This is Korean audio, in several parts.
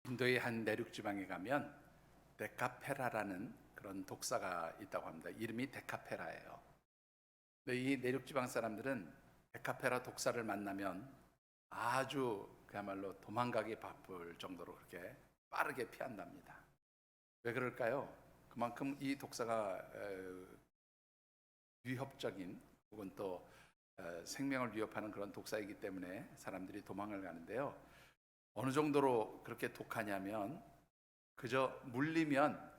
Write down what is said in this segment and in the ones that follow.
인도의 한 내륙 지방에 가면 데카페라라는 그런 독사가 있다고 합니다. 이름이 데카페라예요. 근데 이 내륙 지방 사람들은 데카페라 독사를 만나면 아주 그야말로 도망가기 바쁠 정도로 그렇게 빠르게 피한답니다. 왜 그럴까요? 그만큼 이 독사가 위협적인 혹은 또 생명을 위협하는 그런 독사이기 때문에 사람들이 도망을 가는데요. 어느 정도로 그렇게 독하냐면 그저 물리면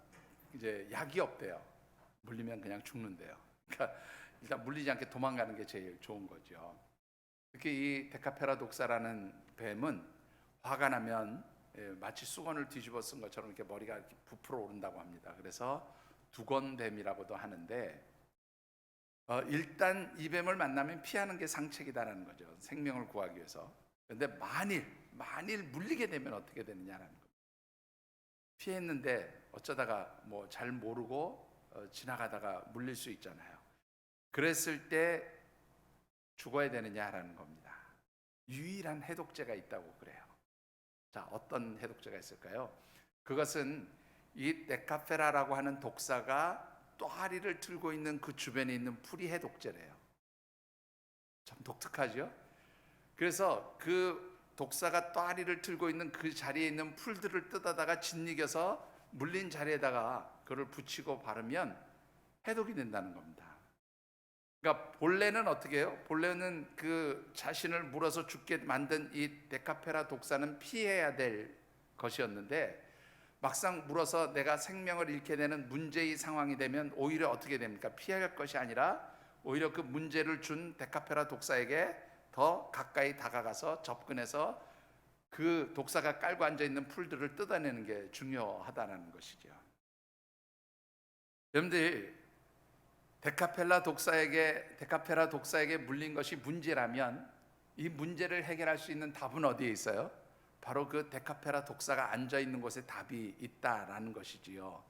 이제 약이 없대요. 물리면 그냥 죽는데요. 그러니까 일단 물리지 않게 도망가는 게 제일 좋은 거죠. 특히 이 데카페라 독사라는 뱀은 화가 나면 마치 수건을 뒤집어 쓴 것처럼 이렇게 머리가 이렇게 부풀어 오른다고 합니다. 그래서 두건뱀이라고도 하는데 일단 이 뱀을 만나면 피하는 게 상책이다라는 거죠. 생명을 구하기 위해서. 그런데 만일 물리게 되면 어떻게 되느냐라는 겁니다. 피했는데 어쩌다가 뭐 잘 모르고 지나가다가 물릴 수 있잖아요. 그랬을 때 죽어야 되느냐라는 겁니다. 유일한 해독제가 있다고 그래요. 자, 어떤 해독제가 있을까요? 그것은 이 데카페라라고 하는 독사가 또아리를 틀고 있는 그 주변에 있는 풀이 해독제래요. 참 독특하죠? 그래서 그 독사가 또아리를 틀고 있는 그 자리에 있는 풀들을 뜯어다가 짓이겨서 물린 자리에다가 그걸 붙이고 바르면 해독이 된다는 겁니다. 그러니까 본래는 어떻게 해요? 본래는 그 자신을 물어서 죽게 만든 이 데카페라 독사는 피해야 될 것이었는데 막상 물어서 내가 생명을 잃게 되는 문제의 상황이 되면 오히려 어떻게 됩니까? 피할 것이 아니라 오히려 그 문제를 준 데카페라 독사에게 더 가까이 다가가서 접근해서 그 독사가 깔고 앉아있는 풀들을 뜯어내는 게 중요하다는 것이죠. 여러분들 데카페라 독사에게 물린 것이 문제라면 이 문제를 해결할 수 있는 답은 어디에 있어요? 바로 그 데카페라 독사가 앉아있는 곳에 답이 있다라는 것이지요.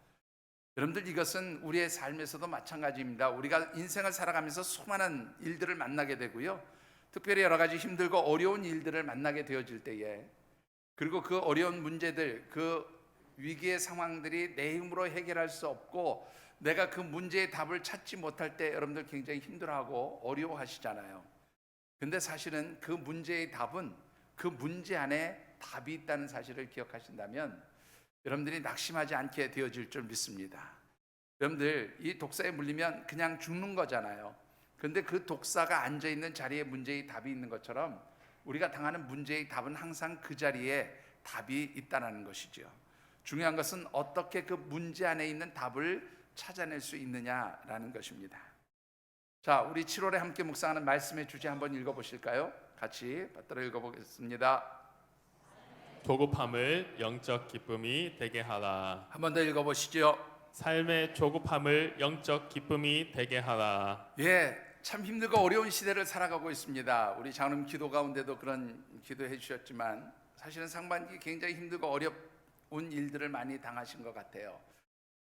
여러분들 이것은 우리의 삶에서도 마찬가지입니다. 우리가 인생을 살아가면서 수많은 일들을 만나게 되고요. 특별히 여러 가지 힘들고 어려운 일들을 만나게 되어질 때에 그리고 그 어려운 문제들, 그 위기의 상황들이 내 힘으로 해결할 수 없고 내가 그 문제의 답을 찾지 못할 때 여러분들 굉장히 힘들어하고 어려워하시잖아요. 근데 사실은 그 문제의 답은 그 문제 안에 답이 있다는 사실을 기억하신다면 여러분들이 낙심하지 않게 되어질 줄 믿습니다. 여러분들 이 독사에 물리면 그냥 죽는 거잖아요. 그런데 그 독사가 앉아있는 자리에 문제의 답이 있는 것처럼 우리가 당하는 문제의 답은 항상 그 자리에 답이 있다는 것이죠. 중요한 것은 어떻게 그 문제 안에 있는 답을 찾아낼 수 있느냐라는 것입니다. 자, 우리 7월에 함께 묵상하는 말씀의 주제 한번 읽어보실까요? 같이 받들어 읽어보겠습니다. 조급함을 영적 기쁨이 되게 하라. 한 번 더 읽어보시죠. 삶의 조급함을 영적 기쁨이 되게 하라. 참 힘들고 어려운 시대를 살아가고 있습니다. 우리 장로님 기도 가운데도 그런 기도해 주셨지만 사실은 상반기 굉장히 힘들고 어려운 일들을 많이 당하신 것 같아요.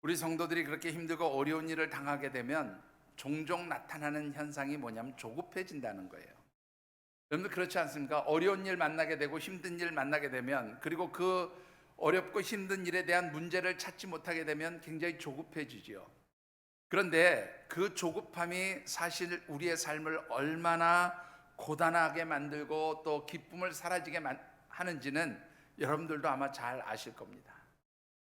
우리 성도들이 그렇게 힘들고 어려운 일을 당하게 되면 종종 나타나는 현상이 뭐냐면 조급해진다는 거예요. 여러분들 그렇지 않습니까? 어려운 일 만나게 되고 힘든 일 만나게 되면 그리고 그 어렵고 힘든 일에 대한 문제를 찾지 못하게 되면 굉장히 조급해지죠. 그런데 그 조급함이 사실 우리의 삶을 얼마나 고단하게 만들고 또 기쁨을 사라지게 하는지는 여러분들도 아마 잘 아실 겁니다.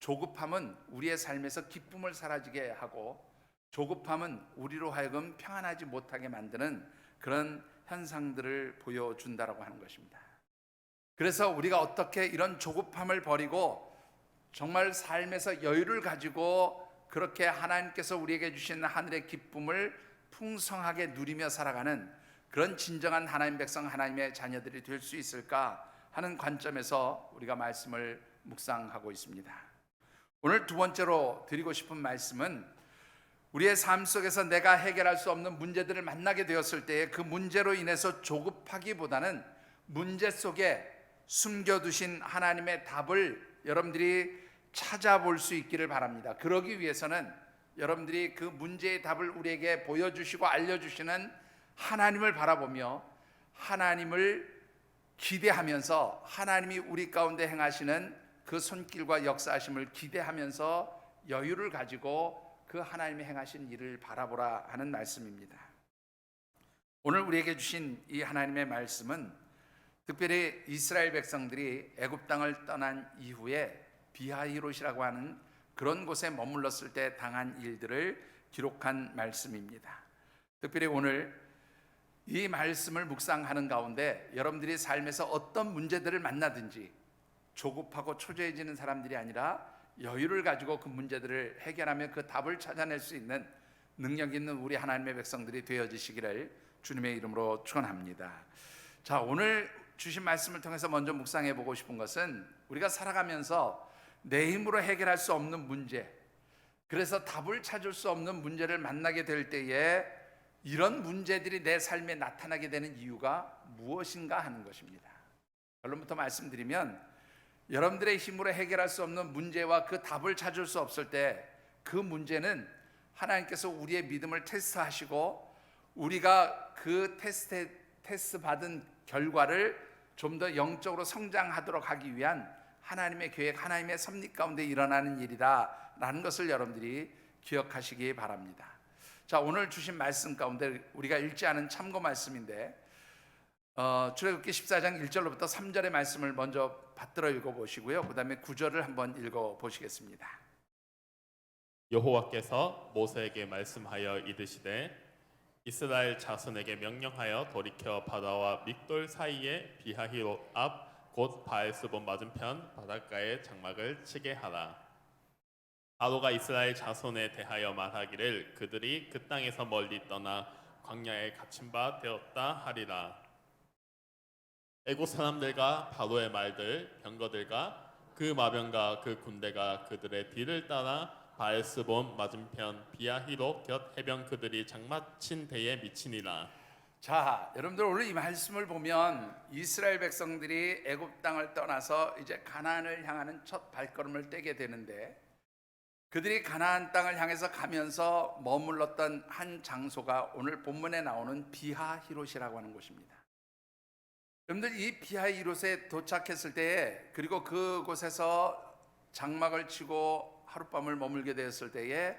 조급함은 우리의 삶에서 기쁨을 사라지게 하고 조급함은 우리로 하여금 평안하지 못하게 만드는 그런 현상들을 보여준다라고 하는 것입니다. 그래서 우리가 어떻게 이런 조급함을 버리고 정말 삶에서 여유를 가지고 그렇게 하나님께서 우리에게 주신 하늘의 기쁨을 풍성하게 누리며 살아가는 그런 진정한 하나님 백성, 하나님의 자녀들이 될 수 있을까 하는 관점에서 우리가 말씀을 묵상하고 있습니다. 오늘 두 번째로 드리고 싶은 말씀은 우리의 삶 속에서 내가 해결할 수 없는 문제들을 만나게 되었을 때에 그 문제로 인해서 조급하기보다는 문제 속에 숨겨두신 하나님의 답을 여러분들이 찾아볼 수 있기를 바랍니다. 그러기 위해서는 여러분들이 그 문제의 답을 우리에게 보여주시고 알려주시는 하나님을 바라보며 하나님을 기대하면서 하나님이 우리 가운데 행하시는 그 손길과 역사하심을 기대하면서 여유를 가지고 그 하나님이 행하신 일을 바라보라 하는 말씀입니다. 오늘 우리에게 주신 이 하나님의 말씀은 특별히 이스라엘 백성들이 애굽 땅을 떠난 이후에 비하히롯이라고 하는 그런 곳에 머물렀을 때 당한 일들을 기록한 말씀입니다. 특별히 오늘 이 말씀을 묵상하는 가운데 여러분들이 삶에서 어떤 문제들을 만나든지 조급하고 초조해지는 사람들이 아니라 여유를 가지고 그 문제들을 해결하며 그 답을 찾아낼 수 있는 능력 있는 우리 하나님의 백성들이 되어지시기를 주님의 이름으로 축원합니다. 자, 오늘 주신 말씀을 통해서 먼저 묵상해 보고 싶은 것은 우리가 살아가면서 내 힘으로 해결할 수 없는 문제, 그래서 답을 찾을 수 없는 문제를 만나게 될 때에 이런 문제들이 내 삶에 나타나게 되는 이유가 무엇인가 하는 것입니다. 결론부터 말씀드리면 여러분들의 힘으로 해결할 수 없는 문제와 그 답을 찾을 수 없을 때 그 문제는 하나님께서 우리의 믿음을 테스트하시고 우리가 그 테스트 받은 결과를 좀 더 영적으로 성장하도록 하기 위한 하나님의 계획, 하나님의 섭리 가운데 일어나는 일이다라는 것을 여러분들이 기억하시기 바랍니다. 자, 오늘 주신 말씀 가운데 우리가 읽지 않은 참고 말씀인데 출애굽기 14장 1절로부터 3절의 말씀을 먼저 받들어 읽어보시고요, 그 다음에 9절을 한번 읽어보시겠습니다. 여호와께서 모세에게 말씀하여 이르시되 이스라엘 자손에게 명령하여 돌이켜 바다와 믹돌 사이에 비하히롯 앞 곧 바알스본 맞은편 바닷가에 장막을 치게 하라. 바로가 이스라엘 자손에 대하여 말하기를 그들이 그 땅에서 멀리 떠나 광야에 갇힌 바 되었다 하리라. 애국 사람들과 바로의 말들 병거들과 그 마병과 그 군대가 그들의 뒤를 따라 바알스본 맞은편 비하히롯 곁 해변 그들이 장막친 데에 미치니라. 자, 여러분들 오늘 이 말씀을 보면 이스라엘 백성들이 애굽 땅을 떠나서 이제 가나안을 향하는 첫 발걸음을 떼게 되는데 그들이 가나안 땅을 향해서 가면서 머물렀던 한 장소가 오늘 본문에 나오는 비하히롯이라고 하는 곳입니다. 여러분들 이 비하히롯에 도착했을 때에 그리고 그곳에서 장막을 치고 하룻밤을 머물게 되었을 때에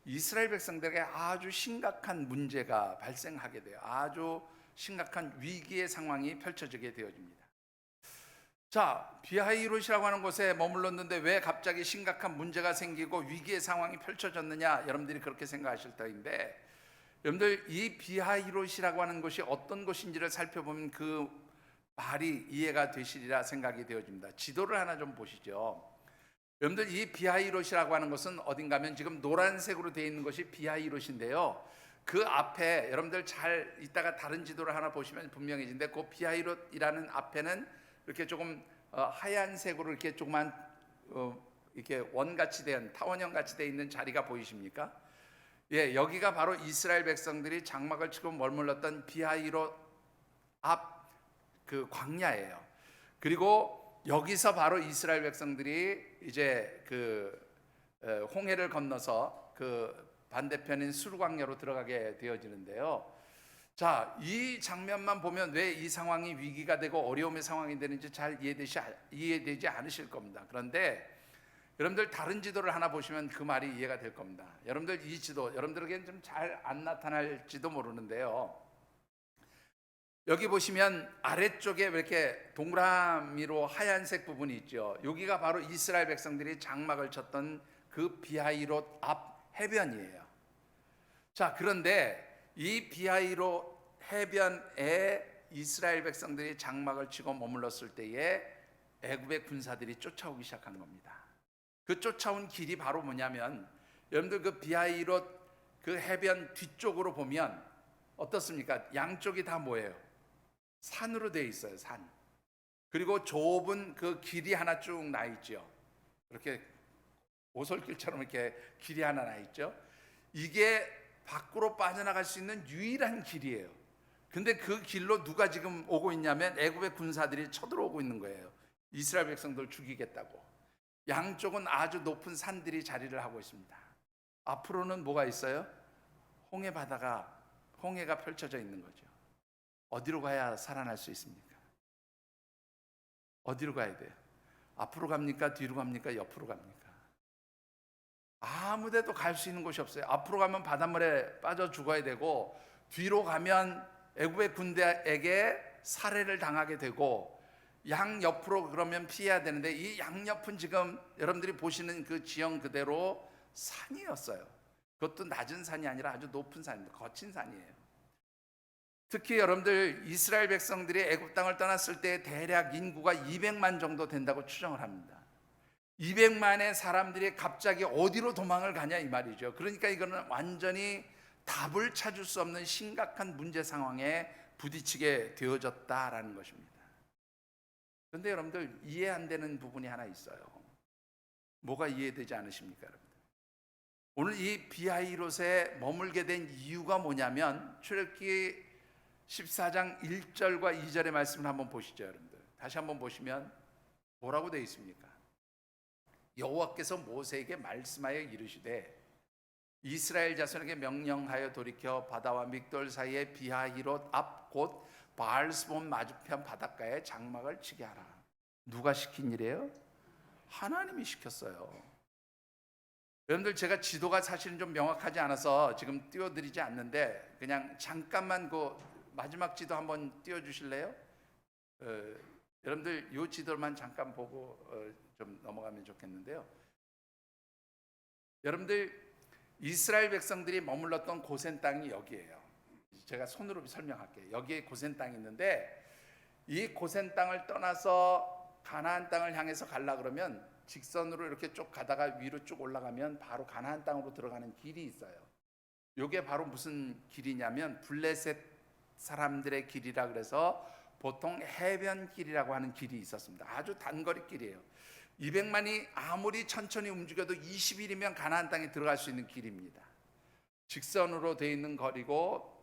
이스라엘 백성들에게 아주 심각한 문제가 발생하게 돼요. 아주 심각한 위기의 상황이 펼쳐지게 되어집니다. 자, 비하히롯이라고 하는 곳에 머물렀는데 왜 갑자기 심각한 문제가 생기고 위기의 상황이 펼쳐졌느냐, 여러분들이 그렇게 생각하실 터인데 여러분들 이 비하히롯이라고 하는 곳이 어떤 곳인지를 살펴보면 그 말이 이해가 되시리라 생각이 되어집니다. 지도를 하나 좀 보시죠. 여러분들 이 비하히롯이라고 하는 것은 어딘가 하면 지금 노란색으로 되어 있는 것이 비하히롯인데요, 그 앞에 여러분들 잘 이따가 다른 지도를 하나 보시면 분명해진데 그 비하히롯이라는 앞에는 이렇게 조금 하얀색으로 이렇게 조그만 이렇게 원같이 된 타원형 같이 되어 있는 자리가 보이십니까? 예, 여기가 바로 이스라엘 백성들이 장막을 치고 머물렀던 비하히롯 앞 그 광야예요. 그리고 여기서 바로 이스라엘 백성들이 이제 그 홍해를 건너서 그 반대편인 수르광야로 들어가게 되어지는데요. 자, 이 장면만 보면 왜 이 상황이 위기가 되고 어려움의 상황이 되는지 잘 이해되지 않으실 겁니다. 그런데 여러분들 다른 지도를 하나 보시면 그 말이 이해가 될 겁니다. 여러분들 이 지도 여러분들에게는 좀 잘 안 나타날지도 모르는데요, 여기 보시면 아래쪽에 이렇게 동그라미로 하얀색 부분이 있죠. 여기가 바로 이스라엘 백성들이 장막을 쳤던 그 비하히롯 앞 해변이에요. 자, 그런데 이 비하히롯 해변에 이스라엘 백성들이 장막을 치고 머물렀을 때에 애굽의 군사들이 쫓아오기 시작한 겁니다. 그 쫓아온 길이 바로 뭐냐면 여러분들 그 비하히롯 그 해변 뒤쪽으로 보면 어떻습니까? 양쪽이 다 뭐예요? 산으로 되어 있어요. 산. 그리고 좁은 그 길이 하나 쭉 나 있죠. 이렇게 오솔길처럼 이렇게 길이 하나 나 있죠. 이게 밖으로 빠져나갈 수 있는 유일한 길이에요. 근데 그 길로 누가 지금 오고 있냐면 애굽의 군사들이 쳐들어오고 있는 거예요. 이스라엘 백성들 죽이겠다고. 양쪽은 아주 높은 산들이 자리를 하고 있습니다. 앞으로는 뭐가 있어요? 홍해가 펼쳐져 있는 거죠. 어디로 가야 살아날 수 있습니까? 어디로 가야 돼요? 앞으로 갑니까? 뒤로 갑니까? 옆으로 갑니까? 아무데도 갈 수 있는 곳이 없어요. 앞으로 가면 바닷물에 빠져 죽어야 되고, 뒤로 가면 애굽의 군대에게 살해를 당하게 되고, 양옆으로 그러면 피해야 되는데, 이 양옆은 지금 여러분들이 보시는 그 지형 그대로 산이었어요. 그것도 낮은 산이 아니라 아주 높은 산입니다. 거친 산이에요. 특히 여러분들 이스라엘 백성들이 애굽 땅을 떠났을 때 대략 인구가 200만 정도 된다고 추정을 합니다. 200만의 사람들이 갑자기 어디로 도망을 가냐 이 말이죠. 그러니까 이거는 완전히 답을 찾을 수 없는 심각한 문제 상황에 부딪히게 되어졌다라는 것입니다. 그런데 여러분들 이해 안 되는 부분이 하나 있어요. 뭐가 이해되지 않으십니까, 여러분들? 오늘 이 비하이롯에 머물게 된 이유가 뭐냐면 출애굽기 14장 1절과 2절의 말씀을 한번 보시죠, 여러분들. 다시 한번 보시면 뭐라고 되어 있습니까? 여호와께서 모세에게 말씀하여 이르시되 이스라엘 자손에게 명령하여 돌이켜 바다와 믹돌 사이에 비하히롯 앞 곧 바알스본 맞은편 바닷가에 장막을 치게 하라. 누가 시킨 일이에요? 하나님이 시켰어요. 여러분들 제가 지도가 사실은 좀 명확하지 않아서 지금 띄워드리지 않는데 그냥 잠깐만 그 마지막 지도 한번 띄워주실래요? 여러분들 이 지도만 잠깐 보고 좀 넘어가면 좋겠는데요. 여러분들 이스라엘 백성들이 머물렀던 고센 땅이 여기예요. 제가 손으로 설명할게요. 여기에 고센 땅이 있는데 이 고센 땅을 떠나서 가나안 땅을 향해서 가려 그러면 직선으로 이렇게 쭉 가다가 위로 쭉 올라가면 바로 가나안 땅으로 들어가는 길이 있어요. 이게 바로 무슨 길이냐면 블레셋 사람들의 길이라 그래서 보통 해변길이라고 하는 길이 있었습니다. 아주 단거리 길이에요. 200만이 아무리 천천히 움직여도 20일이면 가나안 땅에 들어갈 수 있는 길입니다. 직선으로 되어 있는 거리고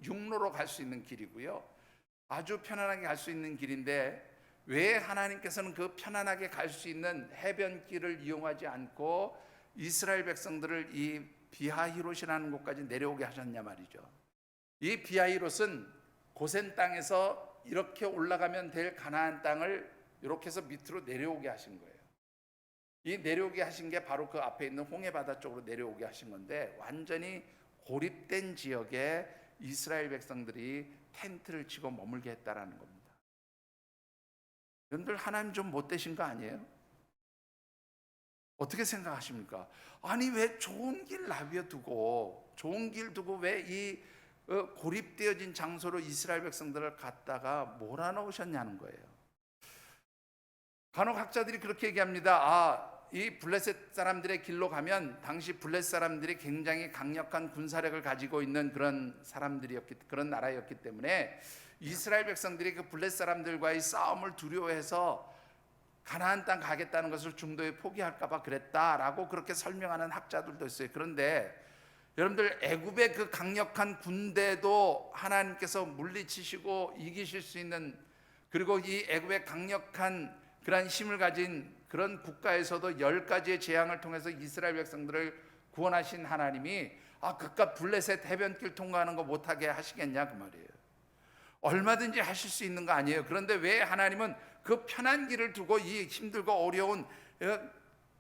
육로로 갈 수 있는 길이고요. 아주 편안하게 갈 수 있는 길인데 왜 하나님께서는 그 편안하게 갈 수 있는 해변길을 이용하지 않고 이스라엘 백성들을 이 비하히롯이라는 곳까지 내려오게 하셨냐 말이죠. 이 비하히롯은 고센 땅에서 이렇게 올라가면 될 가나안 땅을 이렇게 해서 밑으로 내려오게 하신 거예요. 이 내려오게 하신 게 바로 그 앞에 있는 홍해바다 쪽으로 내려오게 하신 건데 완전히 고립된 지역에 이스라엘 백성들이 텐트를 치고 머물게 했다라는 겁니다. 여러분들 하나님 좀 못되신 거 아니에요? 어떻게 생각하십니까? 아니 왜 좋은 길 내버려두고 좋은 길 두고 왜 이 고립되어진 장소로 이스라엘 백성들을 갖다가 몰아넣으셨냐는 거예요. 간혹학자들이 그렇게 얘기합니다. 이 블레셋 사람들의 길로 가면 당시 블레셋 사람들이 굉장히 강력한 군사력을 가지고 있는 그런 그런 나라였기 때문에 이스라엘 백성들이 그 블레셋 사람들과의 싸움을 두려워해서 가나안 땅 가겠다는 것을 중도에 포기할까봐 그랬다라고 그렇게 설명하는 학자들도 있어요. 그런데 여러분들 애굽의 그 강력한 군대도 하나님께서 물리치시고 이기실 수 있는, 그리고 이 애굽의 강력한 그러한 힘을 가진 그런 국가에서도 10가지의 재앙을 통해서 이스라엘 백성들을 구원하신 하나님이 그깟 블레셋 해변길 통과하는 거 못하게 하시겠냐 그 말이에요. 얼마든지 하실 수 있는 거 아니에요. 그런데 왜 하나님은 그 편한 길을 두고 이 힘들고 어려운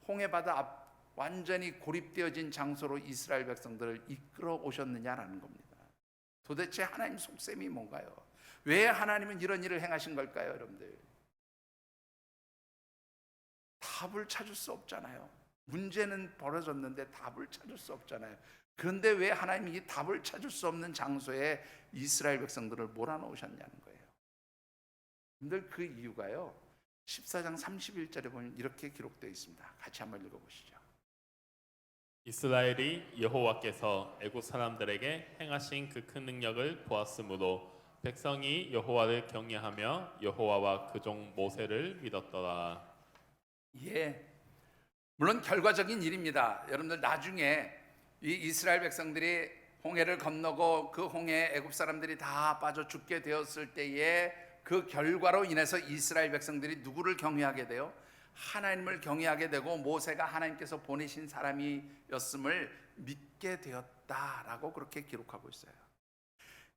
홍해바다 앞 완전히 고립되어진 장소로 이스라엘 백성들을 이끌어 오셨느냐라는 겁니다. 도대체 하나님 속셈이 뭔가요? 왜 하나님은 이런 일을 행하신 걸까요, 여러분들? 답을 찾을 수 없잖아요. 문제는 벌어졌는데 답을 찾을 수 없잖아요. 그런데 왜 하나님이 이 답을 찾을 수 없는 장소에 이스라엘 백성들을 몰아넣으셨냐는 거예요. 여러분들 그 이유가요 14장 31절에 보면 이렇게 기록되어 있습니다. 같이 한번 읽어보시죠. 이스라엘이 여호와께서 애굽 사람들에게 행하신 그 큰 능력을 보았으므로 백성이 여호와를 경외하며 여호와와 그 종 모세를 믿었더라. 예, 물론 결과적인 일입니다. 여러분들 나중에 이 이스라엘 백성들이 홍해를 건너고 그 홍해에 애굽 사람들이 다 빠져 죽게 되었을 때에 그 결과로 인해서 이스라엘 백성들이 누구를 경외하게 돼요? 하나님을 경외하게 되고 모세가 하나님께서 보내신 사람이었음을 믿게 되었다라고 그렇게 기록하고 있어요.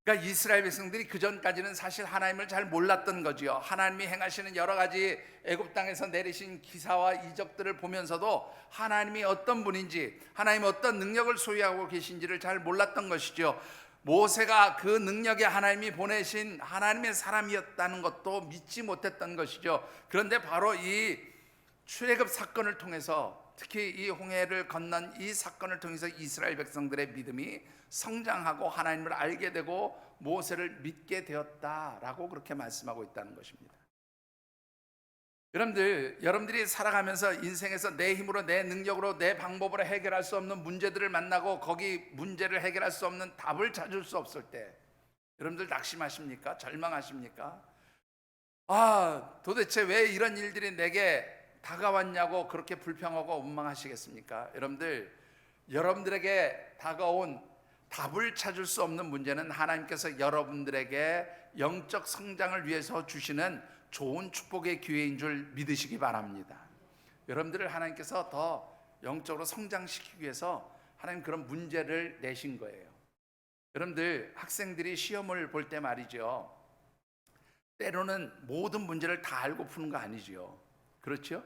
그러니까 이스라엘 백성들이 그 전까지는 사실 하나님을 잘 몰랐던 거지요. 하나님이 행하시는 여러 가지 애굽 땅에서 내리신 기사와 이적들을 보면서도 하나님이 어떤 분인지, 하나님 어떤 능력을 소유하고 계신지를 잘 몰랐던 것이죠. 모세가 그 능력에 하나님이 보내신 하나님의 사람이었다는 것도 믿지 못했던 것이죠. 그런데 바로 이 출애굽 사건을 통해서, 특히 이 홍해를 건넌 이 사건을 통해서 이스라엘 백성들의 믿음이 성장하고 하나님을 알게 되고 모세를 믿게 되었다라고 그렇게 말씀하고 있다는 것입니다. 여러분들이 살아가면서 인생에서 내 힘으로, 내 능력으로, 내 방법으로 해결할 수 없는 문제들을 만나고 거기 문제를 해결할 수 없는 답을 찾을 수 없을 때 여러분들 낙심하십니까? 절망하십니까? 도대체 왜 이런 일들이 내게 다가왔냐고 그렇게 불평하고 원망하시겠습니까? 여러분들에게 다가온 답을 찾을 수 없는 문제는 하나님께서 여러분들에게 영적 성장을 위해서 주시는 좋은 축복의 기회인 줄 믿으시기 바랍니다. 여러분들을 하나님께서 더 영적으로 성장시키기 위해서 하나님 그런 문제를 내신 거예요. 여러분들, 학생들이 시험을 볼 때 말이죠, 때로는 모든 문제를 다 알고 푸는 거 아니죠. 그렇죠?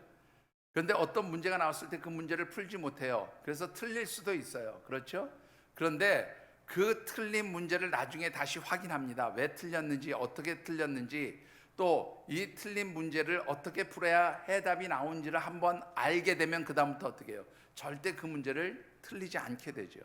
그런데 어떤 문제가 나왔을 때 그 문제를 풀지 못해요. 그래서 틀릴 수도 있어요. 그렇죠? 그런데 그 틀린 문제를 나중에 다시 확인합니다. 왜 틀렸는지, 어떻게 틀렸는지, 또 이 틀린 문제를 어떻게 풀어야 해답이 나온지를 한번 알게 되면 그 다음부터 어떻게 해요? 절대 그 문제를 틀리지 않게 되죠.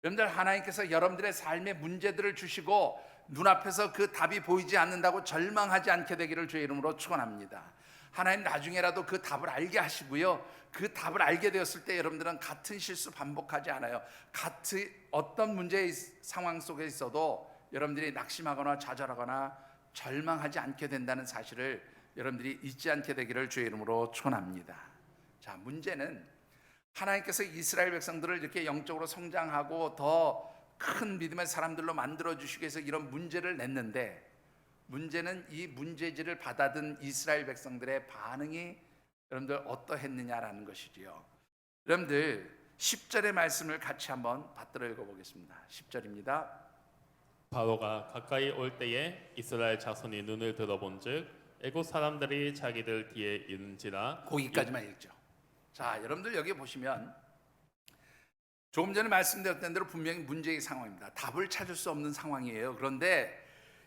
여러분들, 하나님께서 여러분들의 삶의 문제들을 주시고 눈앞에서 그 답이 보이지 않는다고 절망하지 않게 되기를 주의 이름으로 축원합니다. 하나님 나중에라도 그 답을 알게 하시고요, 그 답을 알게 되었을 때 여러분들은 같은 실수 반복하지 않아요. 같은 어떤 문제의 상황 속에 있어도 여러분들이 낙심하거나 좌절하거나 절망하지 않게 된다는 사실을 여러분들이 잊지 않게 되기를 주의 이름으로 축원합니다. 자, 문제는 하나님께서 이스라엘 백성들을 이렇게 영적으로 성장하고 더 큰 믿음의 사람들로 만들어 주시기 위해서 이런 문제를 냈는데, 문제는 이 문제지를 받아든 이스라엘 백성들의 반응이 여러분들 어떠했느냐라는 것이지요. 여러분들 10절의 말씀을 같이 한번 받들어 읽어보겠습니다. 10절입니다. 바로가 가까이 올 때에 이스라엘 자손이 눈을 들어본즉 애굽 사람들이 자기들 뒤에 있는지라. 거기까지만 읽죠. 자, 여러분들 여기 보시면 조금 전에 말씀드렸던 대로 분명히 문제의 상황입니다. 답을 찾을 수 없는 상황이에요. 그런데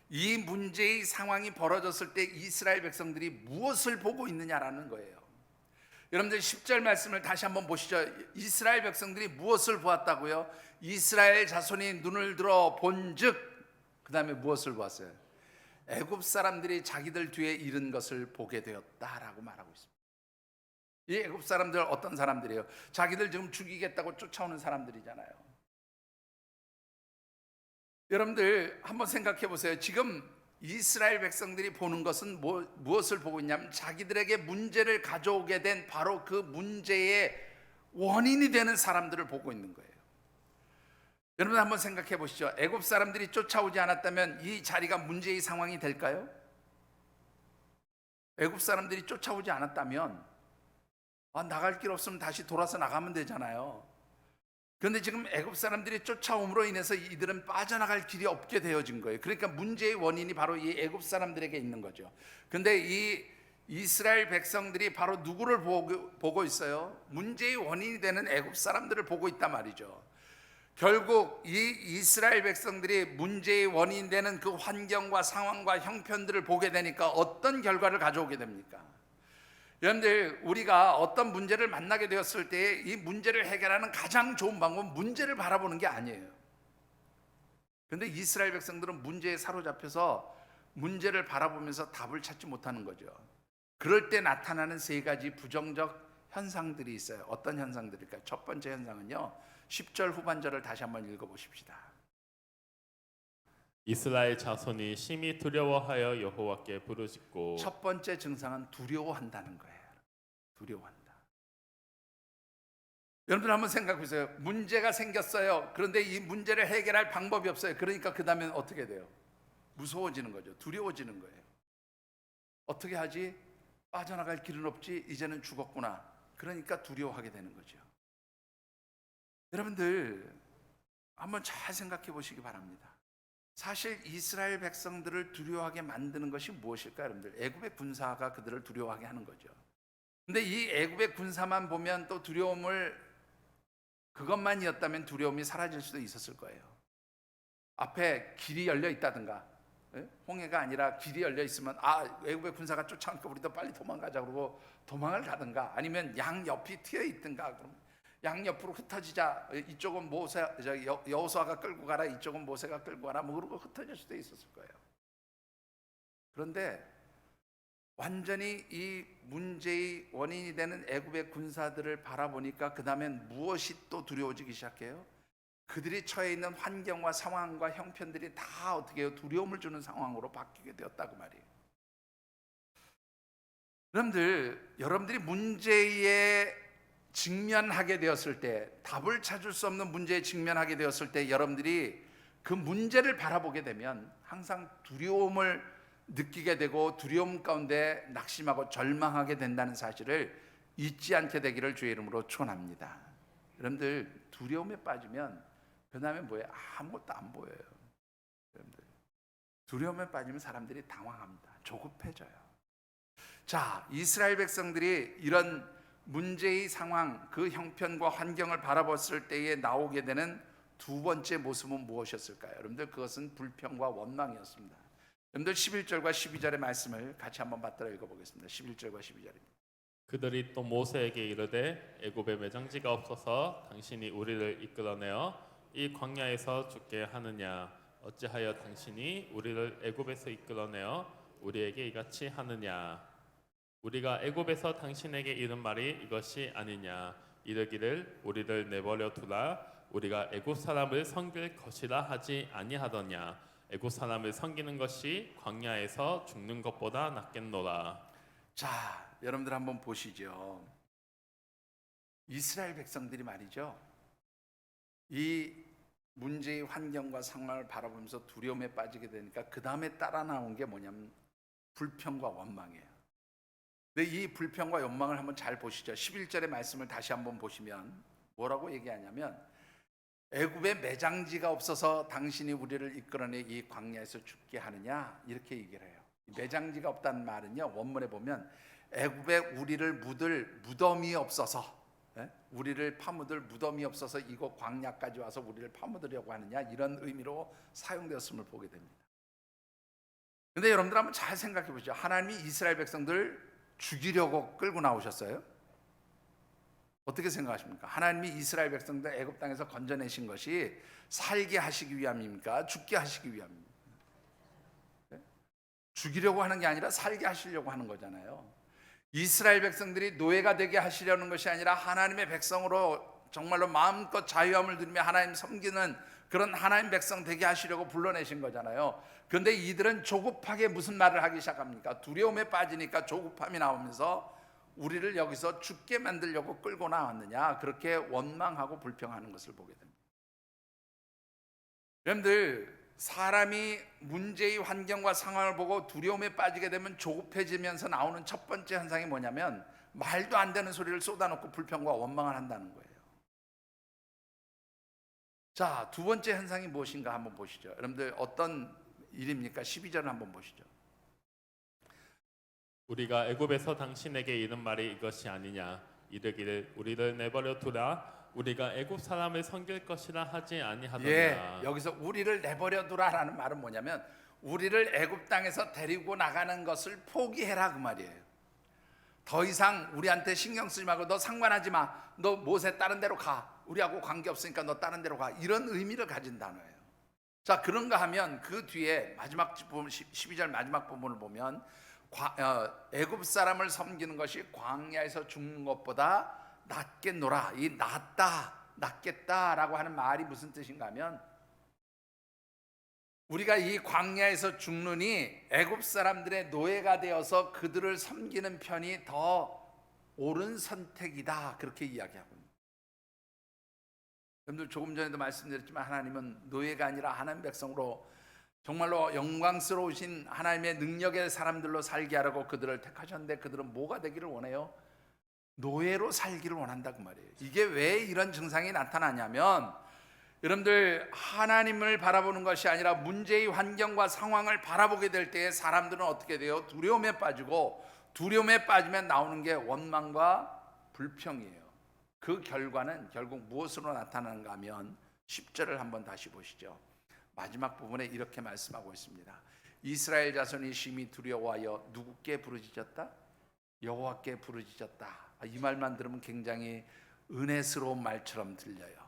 이 문제의 상황이 벌어졌을 때 이스라엘 백성들이 무엇을 보고 있느냐라는 거예요. 여러분들 10절 말씀을 다시 한번 보시죠. 이스라엘 백성들이 무엇을 보았다고요? 이스라엘 자손이 눈을 들어 본즉, 그 다음에 무엇을 보았어요? 애굽 사람들이 자기들 뒤에 이른 것을 보게 되었다라고 말하고 있습니다. 이 애굽 사람들 어떤 사람들이에요? 자기들 지금 죽이겠다고 쫓아오는 사람들이잖아요. 여러분들 한번 생각해 보세요. 지금 이스라엘 백성들이 보는 것은 무엇을 보고 있냐면 자기들에게 문제를 가져오게 된 바로 그 문제의 원인이 되는 사람들을 보고 있는 거예요. 여러분 한번 생각해 보시죠. 애굽 사람들이 쫓아오지 않았다면 이 자리가 문제의 상황이 될까요? 애굽 사람들이 쫓아오지 않았다면 나갈 길 없으면 다시 돌아서 나가면 되잖아요. 그런데 지금 애굽 사람들이 쫓아옴으로 인해서 이들은 빠져나갈 길이 없게 되어진 거예요. 그러니까 문제의 원인이 바로 이 애굽 사람들에게 있는 거죠. 그런데 이 이스라엘 백성들이 바로 누구를 보고 있어요? 문제의 원인이 되는 애굽 사람들을 보고 있단 말이죠. 결국 이 이스라엘 백성들이 문제의 원인이 되는 그 환경과 상황과 형편들을 보게 되니까 어떤 결과를 가져오게 됩니까? 여러분들, 우리가 어떤 문제를 만나게 되었을 때 이 문제를 해결하는 가장 좋은 방법은 문제를 바라보는 게 아니에요. 그런데 이스라엘 백성들은 문제에 사로잡혀서 문제를 바라보면서 답을 찾지 못하는 거죠. 그럴 때 나타나는 세 가지 부정적 현상들이 있어요. 어떤 현상들일까요? 첫 번째 현상은요, 10절 후반절을 다시 한번 읽어보십시다. 이스라엘 자손이 심히 두려워하여 여호와께 부르짖고. 첫 번째 증상은 두려워한다는 거예요. 두려워한다. 여러분들 한번 생각해 보세요. 문제가 생겼어요. 그런데 이 문제를 해결할 방법이 없어요. 그러니까 그 다음엔 어떻게 돼요? 무서워지는 거죠. 두려워지는 거예요. 어떻게 하지? 빠져나갈 길은 없지. 이제는 죽었구나. 그러니까 두려워하게 되는 거죠. 여러분들 한번 잘 생각해 보시기 바랍니다. 사실 이스라엘 백성들을 두려워하게 만드는 것이 무엇일까요, 여러분들? 애굽의 군사가 그들을 두려워하게 하는 거죠. 근데 이 애굽의 군사만 보면 또 그것만이었다면 두려움이 사라질 수도 있었을 거예요. 앞에 길이 열려 있다든가, 홍해가 아니라 길이 열려 있으면 애굽의 군사가 쫓아오니까 우리도 빨리 도망가자 그러고 도망을 가든가, 아니면 양 옆이 트여 있든가, 그럼 양 옆으로 흩어지자, 이쪽은 여호수아가 끌고 가라, 이쪽은 모세가 끌고 가라, 뭐 그러고 흩어질 수도 있었을 거예요. 그런데 완전히 이 문제의 원인이 되는 애굽의 군사들을 바라보니까 그 다음엔 무엇이 또 두려워지기 시작해요? 그들이 처해 있는 환경과 상황과 형편들이 다 어떻게 해요? 두려움을 주는 상황으로 바뀌게 되었다고 말이에요. 여러분들이 문제에 직면하게 되었을 때, 답을 찾을 수 없는 문제에 직면하게 되었을 때, 여러분들이 그 문제를 바라보게 되면 항상 두려움을 느끼게 되고 두려움 가운데 낙심하고 절망하게 된다는 사실을 잊지 않게 되기를 주의 이름으로 축원합니다. 여러분들, 두려움에 빠지면 그 다음에 뭐예요? 아무것도 안 보여요. 여러분들, 두려움에 빠지면 사람들이 당황합니다. 조급해져요. 자, 이스라엘 백성들이 이런 문제의 상황, 그 형편과 환경을 바라봤을 때에 나오게 되는 두 번째 모습은 무엇이었을까요? 여러분들, 그것은 불평과 원망이었습니다. 여러분들, 11절과 12절의 말씀을 같이 한번 받들어 읽어보겠습니다. 11절과 12절입니다. 그들이 또 모세에게 이르되 애굽에 매장지가 없어서 당신이 우리를 이끌어내어 이 광야에서 죽게 하느냐? 어찌하여 당신이 우리를 애굽에서 이끌어내어 우리에게 이같이 하느냐? 우리가 애굽에서 당신에게 이른 말이 이것이 아니냐? 이르기를 우리를 내버려 두라. 우리가 애굽 사람을 섬길 것이라 하지 아니하더냐? 애굽 사람을 섬기는 것이 광야에서 죽는 것보다 낫겠노라. 자, 여러분들 한번 보시죠. 이스라엘 백성들이 말이죠, 이 문제의 환경과 상황을 바라보면서 두려움에 빠지게 되니까 그 다음에 따라 나온 게 뭐냐면 불평과 원망이에요. 근데 이 불평과 원망을 한번 잘 보시죠. 11절의 말씀을 다시 한번 보시면 뭐라고 얘기하냐면, 애굽에 매장지가 없어서 당신이 우리를 이끌어내 이 광야에서 죽게 하느냐, 이렇게 얘기를 해요. 매장지가 없다는 말은요, 원문에 보면 애굽에 우리를 묻을 무덤이 없어서, 우리를 파묻을 무덤이 없어서 이곳 광야까지 와서 우리를 파묻으려고 하느냐, 이런 의미로 사용되었음을 보게 됩니다. 근데 여러분들 한번 잘 생각해 보시죠. 하나님이 이스라엘 백성들 죽이려고 끌고 나오셨어요? 어떻게 생각하십니까? 하나님이 이스라엘 백성들 애굽 땅에서 건져내신 것이 살게 하시기 위함입니까? 죽게 하시기 위함입니까? 죽이려고 하는 게 아니라 살게 하시려고 하는 거잖아요. 이스라엘 백성들이 노예가 되게 하시려는 것이 아니라 하나님의 백성으로 정말로 마음껏 자유함을 누리며 하나님 섬기는 그런 하나님 백성 되게 하시려고 불러내신 거잖아요. 그런데 이들은 조급하게 무슨 말을 하기 시작합니까? 두려움에 빠지니까 조급함이 나오면서 우리를 여기서 죽게 만들려고 끌고 나왔느냐, 그렇게 원망하고 불평하는 것을 보게 됩니다. 여러분들, 사람이 문제의 환경과 상황을 보고 두려움에 빠지게 되면 조급해지면서 나오는 첫 번째 현상이 뭐냐면 말도 안 되는 소리를 쏟아놓고 불평과 원망을 한다는 거예요. 자, 두 번째 현상이 무엇인가 한번 보시죠. 여러분들, 어떤 일입니까? 12절을 한번 보시죠. 우리가 애굽에서 당신에게 이른 말이 이것이 아니냐? 이르기를 우리를 내버려 두라. 우리가 애굽 사람을 섬길 것이라 하지 아니하더냐? 여기서 우리를 내버려 두라라는 말은 뭐냐면 우리를 애굽 땅에서 데리고 나가는 것을 포기해라, 그 말이에요. 더 이상 우리한테 신경 쓰지 말고 너 상관하지 마. 너 모세 다른 데로 가. 우리하고 관계없으니까 너 다른 데로 가. 이런 의미를 가진 단어예요. 자, 그런가 하면 그 뒤에 마지막 부분, 12절 마지막 부분을 보면 애굽 사람을 섬기는 것이 광야에서 죽는 것보다 낫겠노라. 이 낫겠다라고 하는 말이 무슨 뜻인가 하면, 우리가 이 광야에서 죽느니 애굽 사람들의 노예가 되어서 그들을 섬기는 편이 더 옳은 선택이다, 그렇게 이야기하고 있습니다. 여러분들, 조금 전에도 말씀드렸지만 하나님은 노예가 아니라 하나님 백성으로 정말로 영광스러우신 하나님의 능력의 사람들로 살게 하라고 그들을 택하셨는데, 그들은 뭐가 되기를 원해요? 노예로 살기를 원한다고 말이에요. 이게 왜 이런 증상이 나타나냐면, 여러분들 하나님을 바라보는 것이 아니라 문제의 환경과 상황을 바라보게 될 때에 사람들은 어떻게 돼요? 두려움에 빠지고, 두려움에 빠지면 나오는 게 원망과 불평이에요. 그 결과는 결국 무엇으로 나타나는가 하면 10절을 한번 다시 보시죠. 마지막 부분에 이렇게 말씀하고 있습니다. 이스라엘 자손이 심히 두려워하여 누구께 부르짖었다? 여호와께 부르짖었다. 이 말만 들으면 굉장히 은혜스러운 말처럼 들려요.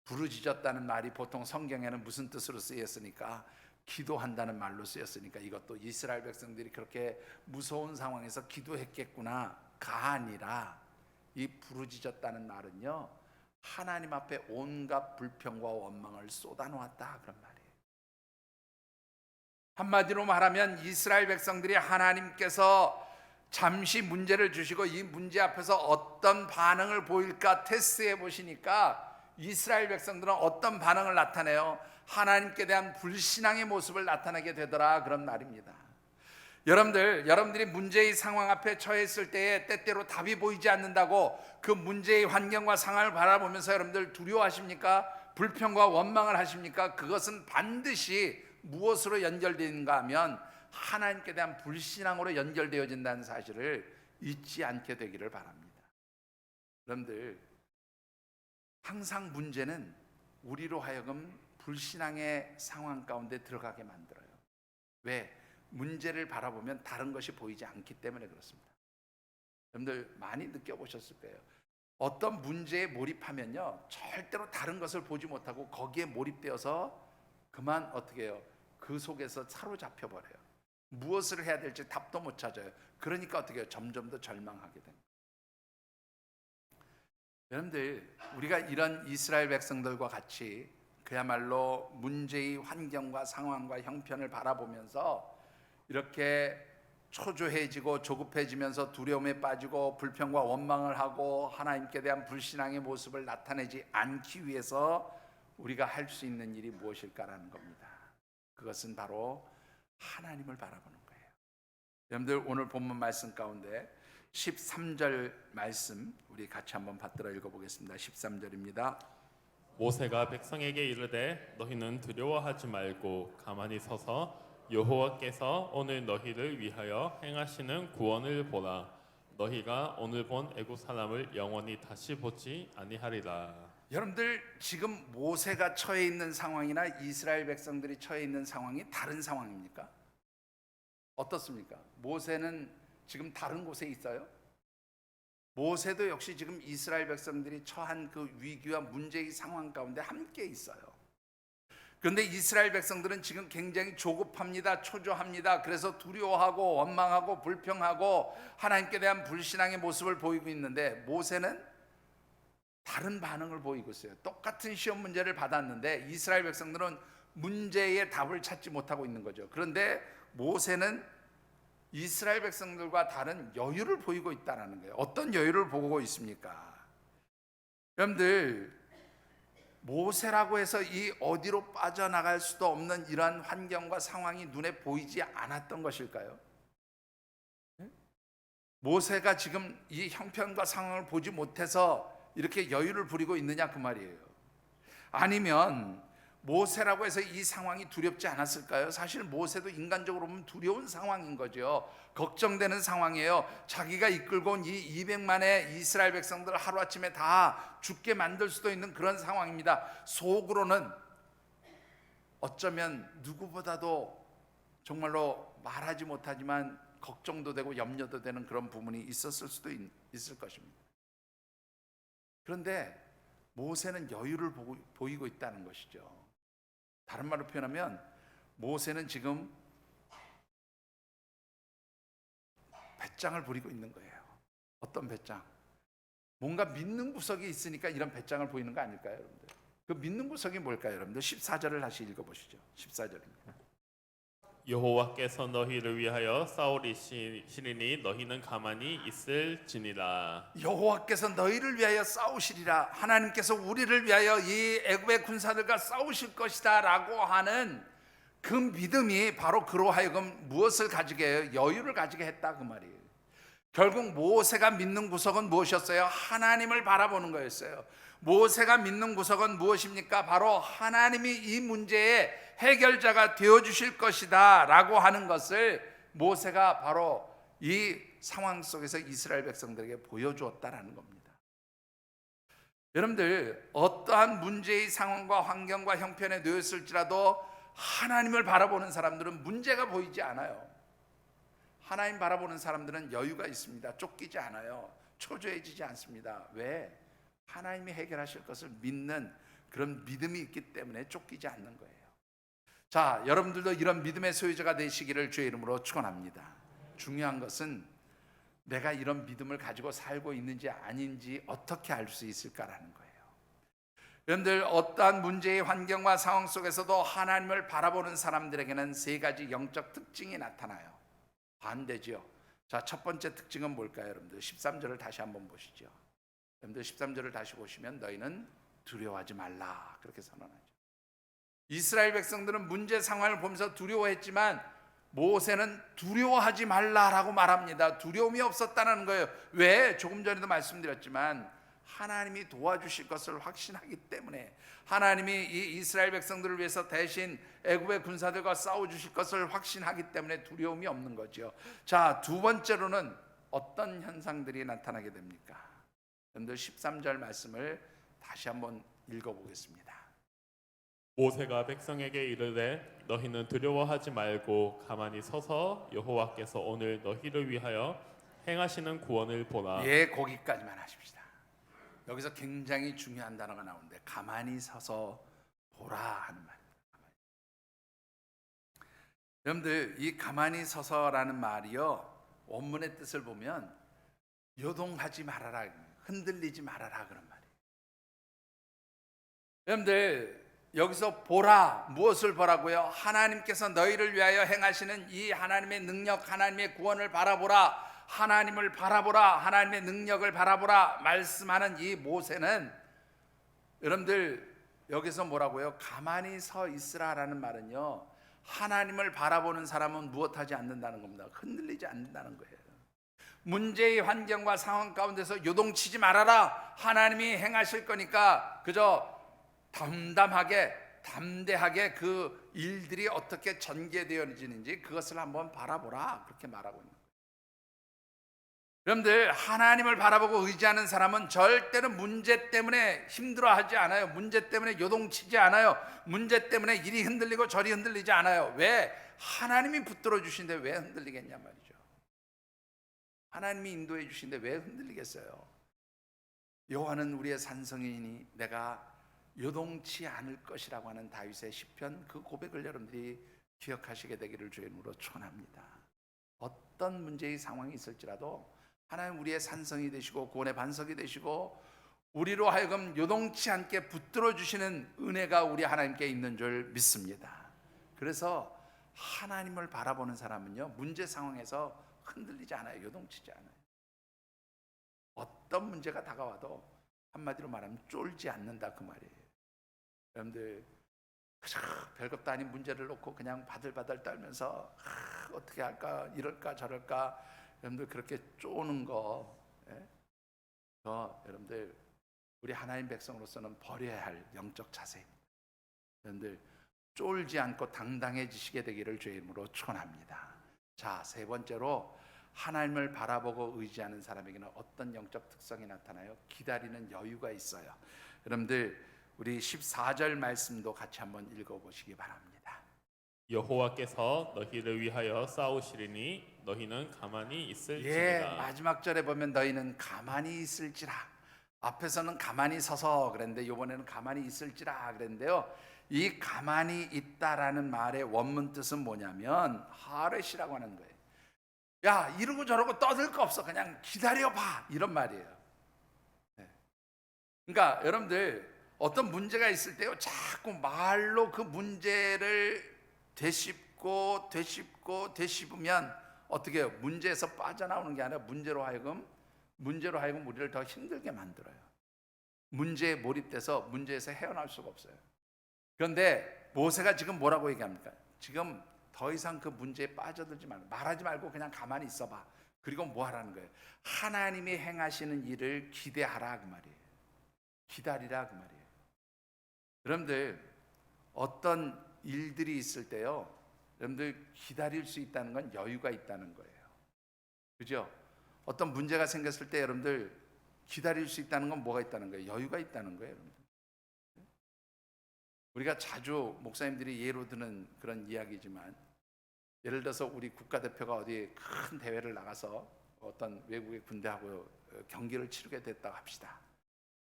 부르짖었다는 말이 보통 성경에는 무슨 뜻으로 쓰였으니까? 기도한다는 말로 쓰였으니까 이것도 이스라엘 백성들이 그렇게 무서운 상황에서 기도했겠구나가 아니라, 이 부르짖었다는 말은요, 하나님 앞에 온갖 불평과 원망을 쏟아놓았다, 그런 말이에요. 한마디로 말하면 이스라엘 백성들이 하나님께서 잠시 문제를 주시고 이 문제 앞에서 어떤 반응을 보일까 테스트해 보시니까 이스라엘 백성들은 어떤 반응을 나타내요? 하나님께 대한 불신앙의 모습을 나타내게 되더라, 그런 말입니다. 여러분들이 문제의 상황 앞에 처했을 때에 때때로 답이 보이지 않는다고 그 문제의 환경과 상황을 바라보면서 여러분들 두려워하십니까? 불평과 원망을 하십니까? 그것은 반드시 무엇으로 연결되는가 하면 하나님께 대한 불신앙으로 연결되어진다는 사실을 잊지 않게 되기를 바랍니다. 여러분들, 항상 문제는 우리로 하여금 불신앙의 상황 가운데 들어가게 만들어요. 왜? 문제를 바라보면 다른 것이 보이지 않기 때문에 그렇습니다. 여러분들 많이 느껴보셨을 거예요. 어떤 문제에 몰입하면요, 절대로 다른 것을 보지 못하고 거기에 몰입되어서 그만 어떻게 해요? 그 속에서 사로잡혀 버려요. 무엇을 해야 될지 답도 못 찾아요. 그러니까 어떻게 해요? 점점 더 절망하게 됩니다. 여러분들, 우리가 이런 이스라엘 백성들과 같이 그야말로 문제의 환경과 상황과 형편을 바라보면서 이렇게 초조해지고 조급해지면서 두려움에 빠지고 불평과 원망을 하고 하나님께 대한 불신앙의 모습을 나타내지 않기 위해서 우리가 할 수 있는 일이 무엇일까라는 겁니다. 그것은 바로 하나님을 바라보는 거예요. 여러분들, 오늘 본문 말씀 가운데 13절 말씀 우리 같이 한번 받들어 읽어보겠습니다. 13절입니다. 모세가 백성에게 이르되 너희는 두려워하지 말고 가만히 서서 여호와께서 오늘 너희를 위하여 행하시는 구원을 보라. 너희가 오늘 본 애굽 사람을 영원히 다시 보지 아니하리라. 여러분들, 지금 모세가 처해 있는 상황이나 이스라엘 백성들이 처해 있는 상황이 다른 상황입니까? 어떻습니까? 모세는 지금 다른 곳에 있어요? 모세도 역시 지금 이스라엘 백성들이 처한 그 위기와 문제의 상황 가운데 함께 있어요. 그런데 이스라엘 백성들은 지금 굉장히 조급합니다. 초조합니다. 그래서 두려워하고 원망하고 불평하고 하나님께 대한 불신앙의 모습을 보이고 있는데, 모세는 다른 반응을 보이고 있어요. 똑같은 시험 문제를 받았는데 이스라엘 백성들은 문제의 답을 찾지 못하고 있는 거죠. 그런데 모세는 이스라엘 백성들과 다른 여유를 보이고 있다는 거예요. 어떤 여유를 보고 있습니까? 여러분들, 모세라고 해서 이 어디로 빠져나갈 수도 없는 이러한 환경과 상황이 눈에 보이지 않았던 것일까요? 모세가 지금 이 형편과 상황을 보지 못해서 이렇게 여유를 부리고 있느냐, 그 말이에요. 아니면 모세라고 해서 이 상황이 두렵지 않았을까요? 사실 모세도 인간적으로 보면 두려운 상황인 거죠. 걱정되는 상황이에요. 자기가 이끌고 온 이 200만의 이스라엘 백성들을 하루아침에 다 죽게 만들 수도 있는 그런 상황입니다. 속으로는 어쩌면 누구보다도 정말로 말하지 못하지만 걱정도 되고 염려도 되는 그런 부분이 있었을 수도 있을 것입니다. 그런데 모세는 여유를 보이고 있다는 것이죠. 다른 말로 표현하면 모세는 지금 배짱을 부리고 있는 거예요. 어떤 배짱? 뭔가 믿는 구석이 있으니까 이런 배짱을 보이는 거 아닐까요, 여러분들? 그 믿는 구석이 뭘까요, 여러분들? 14절을 다시 읽어보시죠. 14절입니다. 여호와께서 너희를 위하여 싸우리시니 너희는 가만히 있을지니라. 여호와께서 너희를 위하여 싸우시리라. 하나님께서 우리를 위하여 이 애굽의 군사들과 싸우실 것이다 라고 하는 그 믿음이 바로 그로 하여금 무엇을 가지게 해요? 여유를 가지게 했다, 그 말이에요. 결국 모세가 믿는 구석은 무엇이었어요? 하나님을 바라보는 거였어요. 모세가 믿는 구석은 무엇입니까? 바로 하나님이 이 문제의 해결자가 되어주실 것이다 라고 하는 것을 모세가 바로 이 상황 속에서 이스라엘 백성들에게 보여주었다라는 겁니다. 여러분들, 어떠한 문제의 상황과 환경과 형편에 놓였을지라도 하나님을 바라보는 사람들은 문제가 보이지 않아요. 하나님 바라보는 사람들은 여유가 있습니다. 쫓기지 않아요. 초조해지지 않습니다. 왜? 하나님이 해결하실 것을 믿는 그런 믿음이 있기 때문에 쫓기지 않는 거예요. 자, 여러분들도 이런 믿음의 소유자가 되시기를 주의 이름으로 축원합니다. 중요한 것은 내가 이런 믿음을 가지고 살고 있는지 아닌지 어떻게 알 수 있을까라는 거예요. 여러분들, 어떠한 문제의 환경과 상황 속에서도 하나님을 바라보는 사람들에게는 세 가지 영적 특징이 나타나요. 반대지요. 자, 첫 번째 특징은 뭘까요, 여러분들? 13절을 다시 한번 보시죠. 여러분들 13절을 다시 보시면 너희는 두려워하지 말라 그렇게 선언하죠. 이스라엘 백성들은 문제 상황을 보면서 두려워했지만 모세는 두려워하지 말라라고 말합니다. 두려움이 없었다는 거예요. 왜? 조금 전에도 말씀드렸지만 하나님이 도와주실 것을 확신하기 때문에, 하나님이 이 이스라엘 백성들을 위해서 대신 애굽의 군사들과 싸워주실 것을 확신하기 때문에 두려움이 없는 거죠. 자, 두 번째로는 어떤 현상들이 나타나게 됩니까? 여러분들 13절 말씀을 다시 한번 읽어보겠습니다. 모세가 백성에게 이르되 너희는 두려워하지 말고 가만히 서서 여호와께서 오늘 너희를 위하여 행하시는 구원을 보라. 예, 거기까지만 하십시다. 여기서 굉장히 중요한 단어가 나오는데 가만히 서서 보라 하는 말입니다. 여러분들, 이 가만히 서서라는 말이요, 원문의 뜻을 보면 요동하지 말아라, 흔들리지 말아라 그런 말이에요. 여러분들, 여기서 보라, 무엇을 보라고요? 하나님께서 너희를 위하여 행하시는 이 하나님의 능력, 하나님의 구원을 바라보라, 하나님을 바라보라, 하나님의 능력을 바라보라 말씀하는 이 모세는, 여러분들 여기서 뭐라고요? 가만히 서 있으라라는 말은요, 하나님을 바라보는 사람은 무엇하지 않는다는 겁니다. 흔들리지 않는다는 거예요. 문제의 환경과 상황 가운데서 요동치지 말아라, 하나님이 행하실 거니까 그저 담대하게 그 일들이 어떻게 전개되어지는지 그것을 한번 바라보라, 그렇게 말하고 있는 거예요. 여러분들, 하나님을 바라보고 의지하는 사람은 절대로 문제 때문에 힘들어하지 않아요. 문제 때문에 요동치지 않아요. 문제 때문에 이리 흔들리고 저리 흔들리지 않아요. 왜? 하나님이 붙들어 주신데 왜 흔들리겠냐 말이죠. 하나님이 인도해 주신데 왜 흔들리겠어요? 여호와는 우리의 산성이니 내가 요동치 않을 것이라고 하는 다윗의 시편, 그 고백을 여러분들이 기억하시게 되기를 주의 이름으로 축원합니다. 어떤 문제의 상황이 있을지라도 하나님 우리의 산성이 되시고 구원의 반석이 되시고 우리로 하여금 요동치 않게 붙들어 주시는 은혜가 우리 하나님께 있는 줄 믿습니다. 그래서 하나님을 바라보는 사람은요, 문제 상황에서 흔들리지 않아요. 요동치지 않아요. 어떤 문제가 다가와도 한마디로 말하면 쫄지 않는다 그 말이에요. 여러분들, 별것도 아닌 문제를 놓고 그냥 바들바들 떨면서 어떻게 할까, 이럴까 저럴까, 여러분들 그렇게 쪼는 거, 여러분들 우리 하나님 백성으로서는 버려야 할 영적 자세입니다. 여러분들, 쫄지 않고 당당해지시게 되기를 주의 이름으로 축원합니다. 자, 세 번째로 하나님을 바라보고 의지하는 사람에게는 어떤 영적 특성이 나타나요? 기다리는 여유가 있어요. 여러분들, 우리 14절 말씀도 같이 한번 읽어보시기 바랍니다. 여호와께서 너희를 위하여 싸우시리니 너희는 가만히 있을지니라. 예, 마지막 절에 보면 너희는 가만히 있을지라. 앞에서는 가만히 서서 그랬는데 이번에는 가만히 있을지라 그랬는데요, 이 가만히 있다라는 말의 원문 뜻은 뭐냐면 하렛이라고 하는 거예요. 야, 이러고 저러고 떠들 거 없어, 그냥 기다려봐, 이런 말이에요. 그러니까 여러분들, 어떤 문제가 있을 때요, 자꾸 말로 그 문제를 되씹으면 어떻게 해요? 문제에서 빠져나오는 게 아니라 문제로 하여금 우리를 더 힘들게 만들어요. 문제에 몰입돼서 문제에서 헤어나올 수가 없어요. 그런데 모세가 지금 뭐라고 얘기합니까? 지금 더 이상 그 문제에 빠져들지 말고, 말하지 말고 그냥 가만히 있어봐. 그리고 뭐 하라는 거예요? 하나님이 행하시는 일을 기대하라 그 말이에요. 기다리라 그 말이에요. 여러분들 어떤 일들이 있을 때요, 여러분들 기다릴 수 있다는 건 여유가 있다는 거예요. 그죠? 어떤 문제가 생겼을 때 여러분들 기다릴 수 있다는 건 뭐가 있다는 거예요? 여유가 있다는 거예요. 여러분들. 우리가 자주 목사님들이 예로 드는 그런 이야기지만, 예를 들어서 우리 국가대표가 어디 큰 대회를 나가서 어떤 외국의 군대하고 경기를 치르게 됐다고 합시다.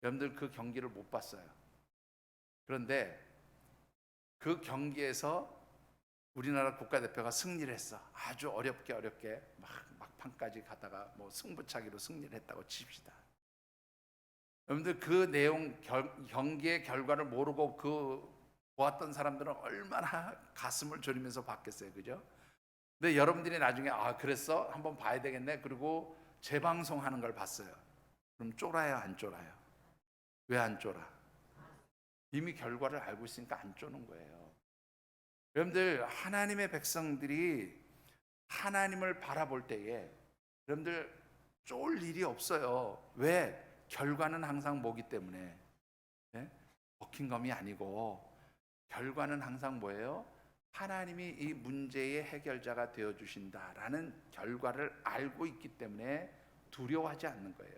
여러분들 그 경기를 못 봤어요. 그런데 그 경기에서 우리나라 국가대표가 승리를 했어. 아주 어렵게 막판까지 가다가 뭐 승부차기로 승리를 했다고 칩시다. 여러분들 그 내용 경기의 결과를 모르고 그 보았던 사람들은 얼마나 가슴을 졸이면서 봤겠어요. 그죠? 근데 여러분들이 나중에 그랬어? 한번 봐야 되겠네. 그리고 재방송하는 걸 봤어요. 그럼 쫄아요, 안 쫄아요? 왜 안 쫄아? 이미 결과를 알고 있으니까 안 쫄는 거예요. 여러분들 하나님의 백성들이 하나님을 바라볼 때에 여러분들 쫄 일이 없어요. 왜? 결과는 항상 뭐기 때문에, 네? 버킹엄이 아니고 결과는 항상 뭐예요? 하나님이 이 문제의 해결자가 되어주신다라는 결과를 알고 있기 때문에 두려워하지 않는 거예요.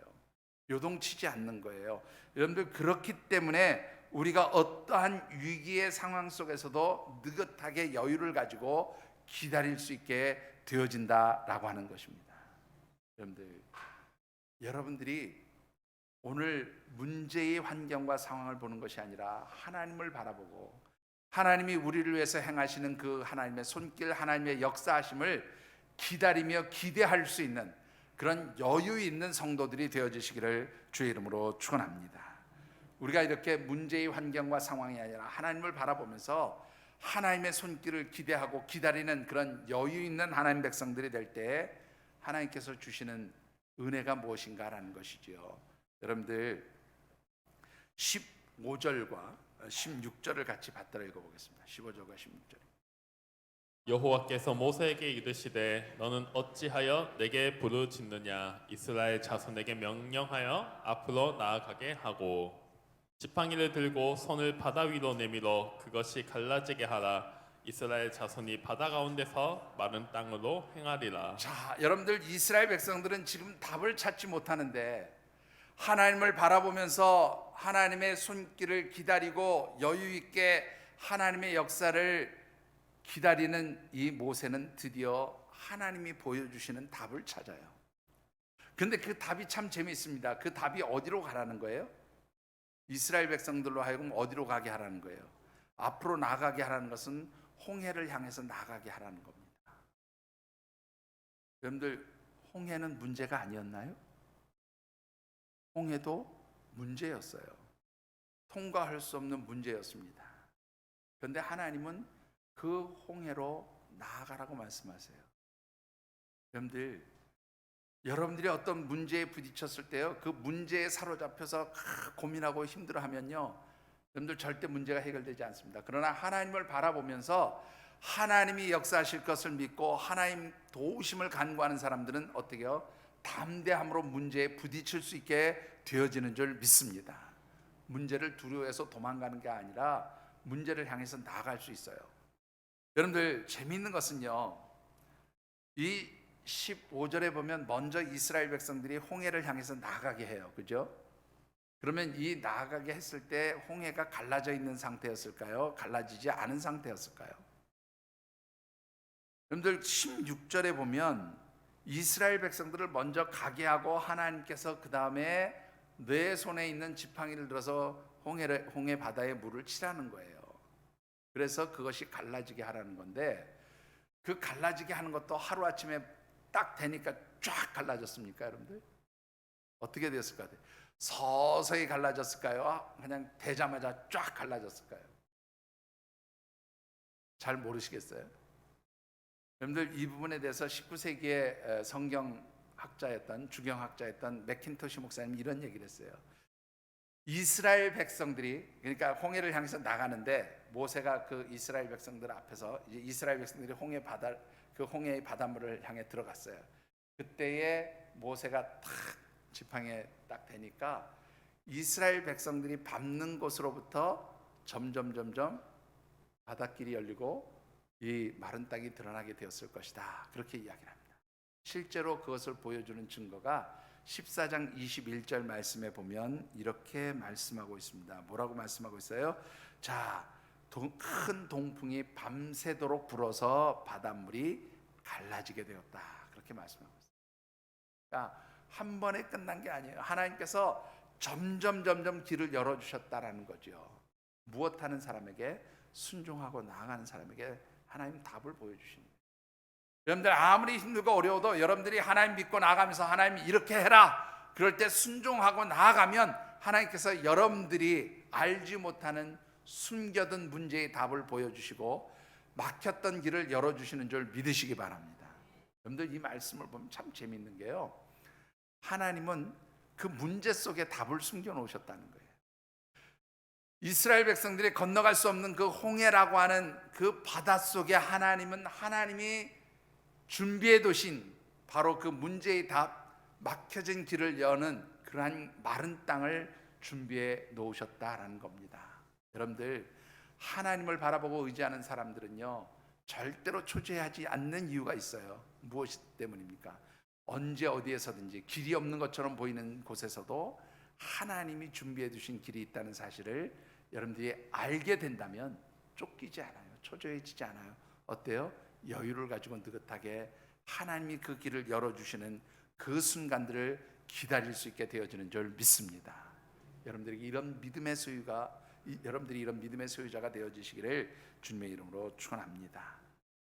요동치지 않는 거예요. 여러분들 그렇기 때문에 우리가 어떠한 위기의 상황 속에서도 느긋하게 여유를 가지고 기다릴 수 있게 되어진다라고 하는 것입니다. 여러분들이 오늘 문제의 환경과 상황을 보는 것이 아니라 하나님을 바라보고 하나님이 우리를 위해서 행하시는 그 하나님의 손길, 하나님의 역사하심을 기다리며 기대할 수 있는 그런 여유 있는 성도들이 되어주시기를 주의 이름으로 축원합니다. 우리가 이렇게 문제의 환경과 상황이 아니라 하나님을 바라보면서 하나님의 손길을 기대하고 기다리는 그런 여유 있는 하나님 백성들이 될 때 하나님께서 주시는 은혜가 무엇인가라는 것이지요. 여러분들 15절과 16절을 같이 받들어 읽어보겠습니다. 15절과 16절. 여호와께서 모세에게 이르시되 너는 어찌하여 내게 부르짖느냐 이스라엘 자손에게 명령하여 앞으로 나아가게 하고 지팡이를 들고 손을 바다 위로 내밀어 그것이 갈라지게 하라. 이스라엘 자손이 바다 가운데서 마른 땅으로 행하리라. 자, 여러분들 이스라엘 백성들은 지금 답을 찾지 못하는데 하나님을 바라보면서 하나님의 손길을 기다리고 여유 있게 하나님의 역사를 기다리는 이 모세는 드디어 하나님이 보여주시는 답을 찾아요. 근데 그 답이 참 재미있습니다. 그 답이 어디로 가라는 거예요? 이스라엘 백성들로 하여금 어디로 가게 하라는 거예요? 앞으로 나가게 하라는 것은 홍해를 향해서 나가게 하라는 겁니다. 여러분들 홍해는 문제가 아니었나요? 홍해도 문제였어요. 통과할 수 없는 문제였습니다. 그런데 하나님은 그 홍해로 나아가라고 말씀하세요. 여러분들이 어떤 문제에 부딪혔을 때요, 그 문제에 사로잡혀서 고민하고 힘들어하면요, 여러분들 절대 문제가 해결되지 않습니다. 그러나 하나님을 바라보면서 하나님이 역사하실 것을 믿고 하나님 도우심을 간구하는 사람들은 어떻게요? 담대함으로 문제에 부딪힐 수 있게 되어지는 줄 믿습니다. 문제를 두려워해서 도망가는 게 아니라 문제를 향해서 나아갈 수 있어요. 여러분들 재미있는 것은요, 이 15절에 보면 먼저 이스라엘 백성들이 홍해를 향해서 나아가게 해요. 그죠? 그러면 이 나아가게 했을 때 홍해가 갈라져 있는 상태였을까요? 갈라지지 않은 상태였을까요? 여러분들 16절에 보면 이스라엘 백성들을 먼저 가게 하고 하나님께서 그 다음에 내 손에 있는 지팡이를 들어서 홍해 바다에 물을 치라는 거예요. 그래서 그것이 갈라지게 하라는 건데, 그 갈라지게 하는 것도 하루아침에 딱 되니까 쫙 갈라졌습니까? 여러분들 어떻게 됐을 것 같아요? 서서히 갈라졌을까요? 그냥 되자마자 쫙 갈라졌을까요? 잘 모르시겠어요? 여러분들 이 부분에 대해서 19세기의 성경학자였던 주경학자였던 맥킨토시 목사님이 이런 얘기를 했어요. 이스라엘 백성들이, 그러니까 홍해를 향해서 나가는데 모세가 그 이스라엘 백성들 앞에서 이제 이스라엘 백성들이 홍해의 바닷물을 향해 들어갔어요. 그때에 모세가 탁 지팡이에 딱 대니까 이스라엘 백성들이 밟는 곳으로부터 점점 바닷길이 열리고 이 마른 땅이 드러나게 되었을 것이다. 그렇게 이야기를 합니다. 실제로 그것을 보여주는 증거가 14장 21절 말씀에 보면 이렇게 말씀하고 있습니다. 뭐라고 말씀하고 있어요? 자, 큰 동풍이 밤새도록 불어서 바닷물이 갈라지게 되었다. 그렇게 말씀하고 있어요. 그러니까 한 번에 끝난 게 아니에요. 하나님께서 점점 길을 열어주셨다라는 거죠. 무엇하는 사람에게? 순종하고 나아가는 사람에게 하나님 답을 보여주시는 거예요. 여러분들 아무리 힘들고 어려워도 여러분들이 하나님 믿고 나아가면서 하나님 이렇게 해라, 그럴 때 순종하고 나아가면 하나님께서 여러분들이 알지 못하는 숨겨둔 문제의 답을 보여주시고 막혔던 길을 열어주시는 줄 믿으시기 바랍니다. 여러분들 이 말씀을 보면 참 재밌는 게요, 하나님은 그 문제 속에 답을 숨겨 놓으셨다는 거예요. 이스라엘 백성들이 건너갈 수 없는 그 홍해라고 하는 그 바닷속에 하나님이 준비해 두신 바로 그 문제의 답, 막혀진 길을 여는 그러한 마른 땅을 준비해 놓으셨다라는 겁니다. 여러분들 하나님을 바라보고 의지하는 사람들은요 절대로 초조해하지 않는 이유가 있어요. 무엇 때문입니까? 언제 어디에서든지 길이 없는 것처럼 보이는 곳에서도 하나님이 준비해 두신 길이 있다는 사실을 여러분들이 알게 된다면 쫓기지 않아요. 초조해지지 않아요. 어때요? 여유를 가지고 느긋하게 하나님이 그 길을 열어주시는 그 순간들을 기다릴 수 있게 되어지는 줄 믿습니다. 여러분들이 이런 믿음의 소유자가 되어지시기를 주님의 이름으로 축원합니다.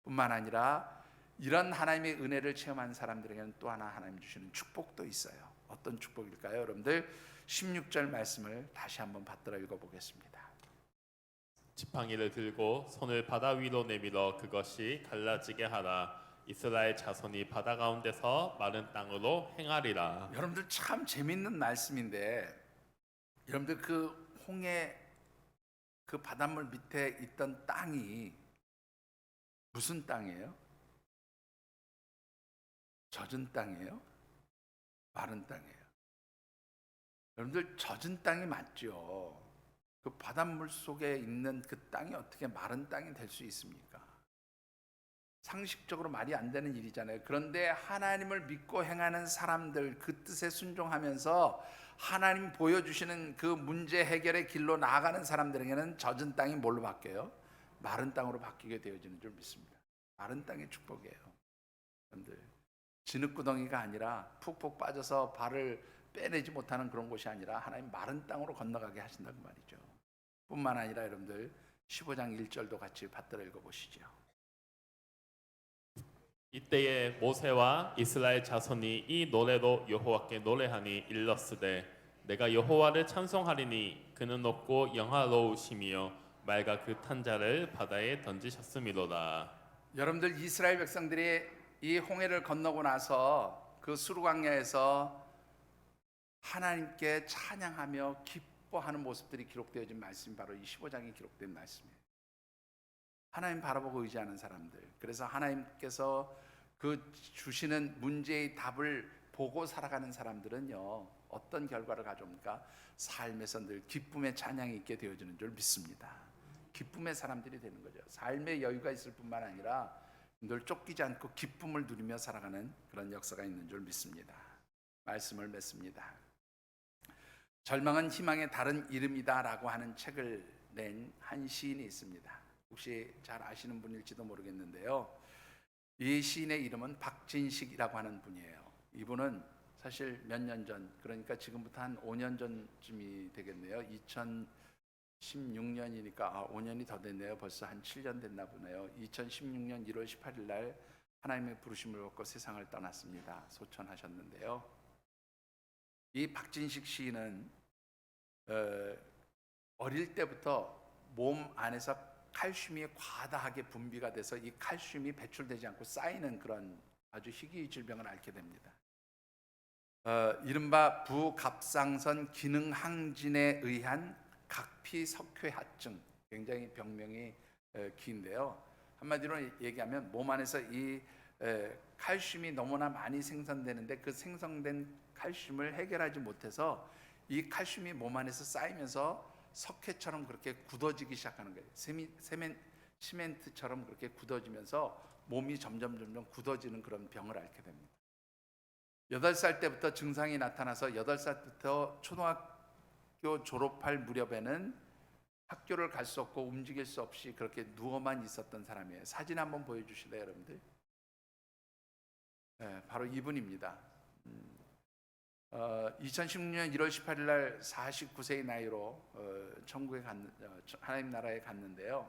뿐만 아니라 이런 하나님의 은혜를 체험한 사람들에게는 또 하나 하나님 주시는 축복도 있어요. 어떤 축복일까요? 여러분들 16절 말씀을 다시 한번 받들어 읽어보겠습니다. 지팡이를 들고 손을 바다 위로 내밀어 그것이 갈라지게 하라. 이스라엘 자손이 바다 가운데서 마른 땅으로 행하리라. 여러분들 참 재밌는 말씀인데, 여러분들 그 홍해 그 바닷물 밑에 있던 땅이 무슨 땅이에요? 젖은 땅이에요? 마른 땅이에요? 여러분들 젖은 땅이 맞죠? 그 바닷물 속에 있는 그 땅이 어떻게 마른 땅이 될 수 있습니까? 상식적으로 말이 안 되는 일이잖아요. 그런데 하나님을 믿고 행하는 사람들, 그 뜻에 순종하면서 하나님 보여주시는 그 문제 해결의 길로 나아가는 사람들에게는 젖은 땅이 뭘로 바뀌어요? 마른 땅으로 바뀌게 되어지는 줄 믿습니다. 마른 땅의 축복이에요. 여러분들 진흙구덩이가 아니라 푹푹 빠져서 발을 빼내지 못하는 그런 곳이 아니라 하나님 마른 땅으로 건너가게 하신다는 말이죠. 뿐만 아니라 여러분들 15장 1절도 같이 받들어 읽어보시죠. 이때에 모세와 이스라엘 자손이 이 노래로 여호와께 노래하니 일렀으되 내가 여호와를 찬송하리니 그는 높고 영화로우심이요 맑아 그 탄자를 바다에 던지셨음이로다. 여러분들 이스라엘 백성들이 이 홍해를 건너고 나서 그 수르광야에서 하나님께 찬양하며 기뻐하는 모습들이 기록되어진 말씀이 바로 이 15장에 기록된 말씀이에요. 하나님 바라보고 의지하는 사람들, 그래서 하나님께서 그 주시는 문제의 답을 보고 살아가는 사람들은요 어떤 결과를 가져옵니까? 삶에서 늘 기쁨의 찬양이 있게 되어지는 줄 믿습니다. 기쁨의 사람들이 되는 거죠. 삶의 여유가 있을 뿐만 아니라 늘 쫓기지 않고 기쁨을 누리며 살아가는 그런 역사가 있는 줄 믿습니다. 말씀을 맺습니다. 절망은 희망의 다른 이름이다 라고 하는 책을 낸 한 시인이 있습니다. 혹시 잘 아시는 분일지도 모르겠는데요, 이 시인의 이름은 박진식이라고 하는 분이에요. 이분은 사실 몇 년 전, 그러니까 지금부터 한 5년 전쯤이 되겠네요. 2016년이니까 5년이 더 됐네요. 벌써 한 7년 됐나 보네요. 2016년 1월 18일 날 하나님의 부르심을 받고 세상을 떠났습니다. 소천하셨는데요. 이 박진식 시인은 어릴 때부터 몸 안에서 칼슘이 과다하게 분비가 돼서 이 칼슘이 배출되지 않고 쌓이는 그런 아주 희귀 질병을 앓게 됩니다. 이른바 부갑상선 기능 항진에 의한 각피석회하증, 굉장히 병명이 긴데요. 한마디로 얘기하면 몸 안에서 이 칼슘이 너무나 많이 생성되는데 그 생성된 칼슘을 해결하지 못해서 이 칼슘이 몸 안에서 쌓이면서 석회처럼 그렇게 굳어지기 시작하는 거예요. 시멘트처럼 그렇게 굳어지면서 몸이 점점 굳어지는 그런 병을 앓게 됩니다. 8살 때부터 증상이 나타나서 8살부터 초등학교 졸업할 무렵에는 학교를 갈 수 없고 움직일 수 없이 그렇게 누워만 있었던 사람이에요. 사진 한번 보여주실래요, 여러분들? 네, 바로 이분입니다. 2016년 1월 18일 날 49세의 나이로 천국에 하나님 나라에 갔는데요.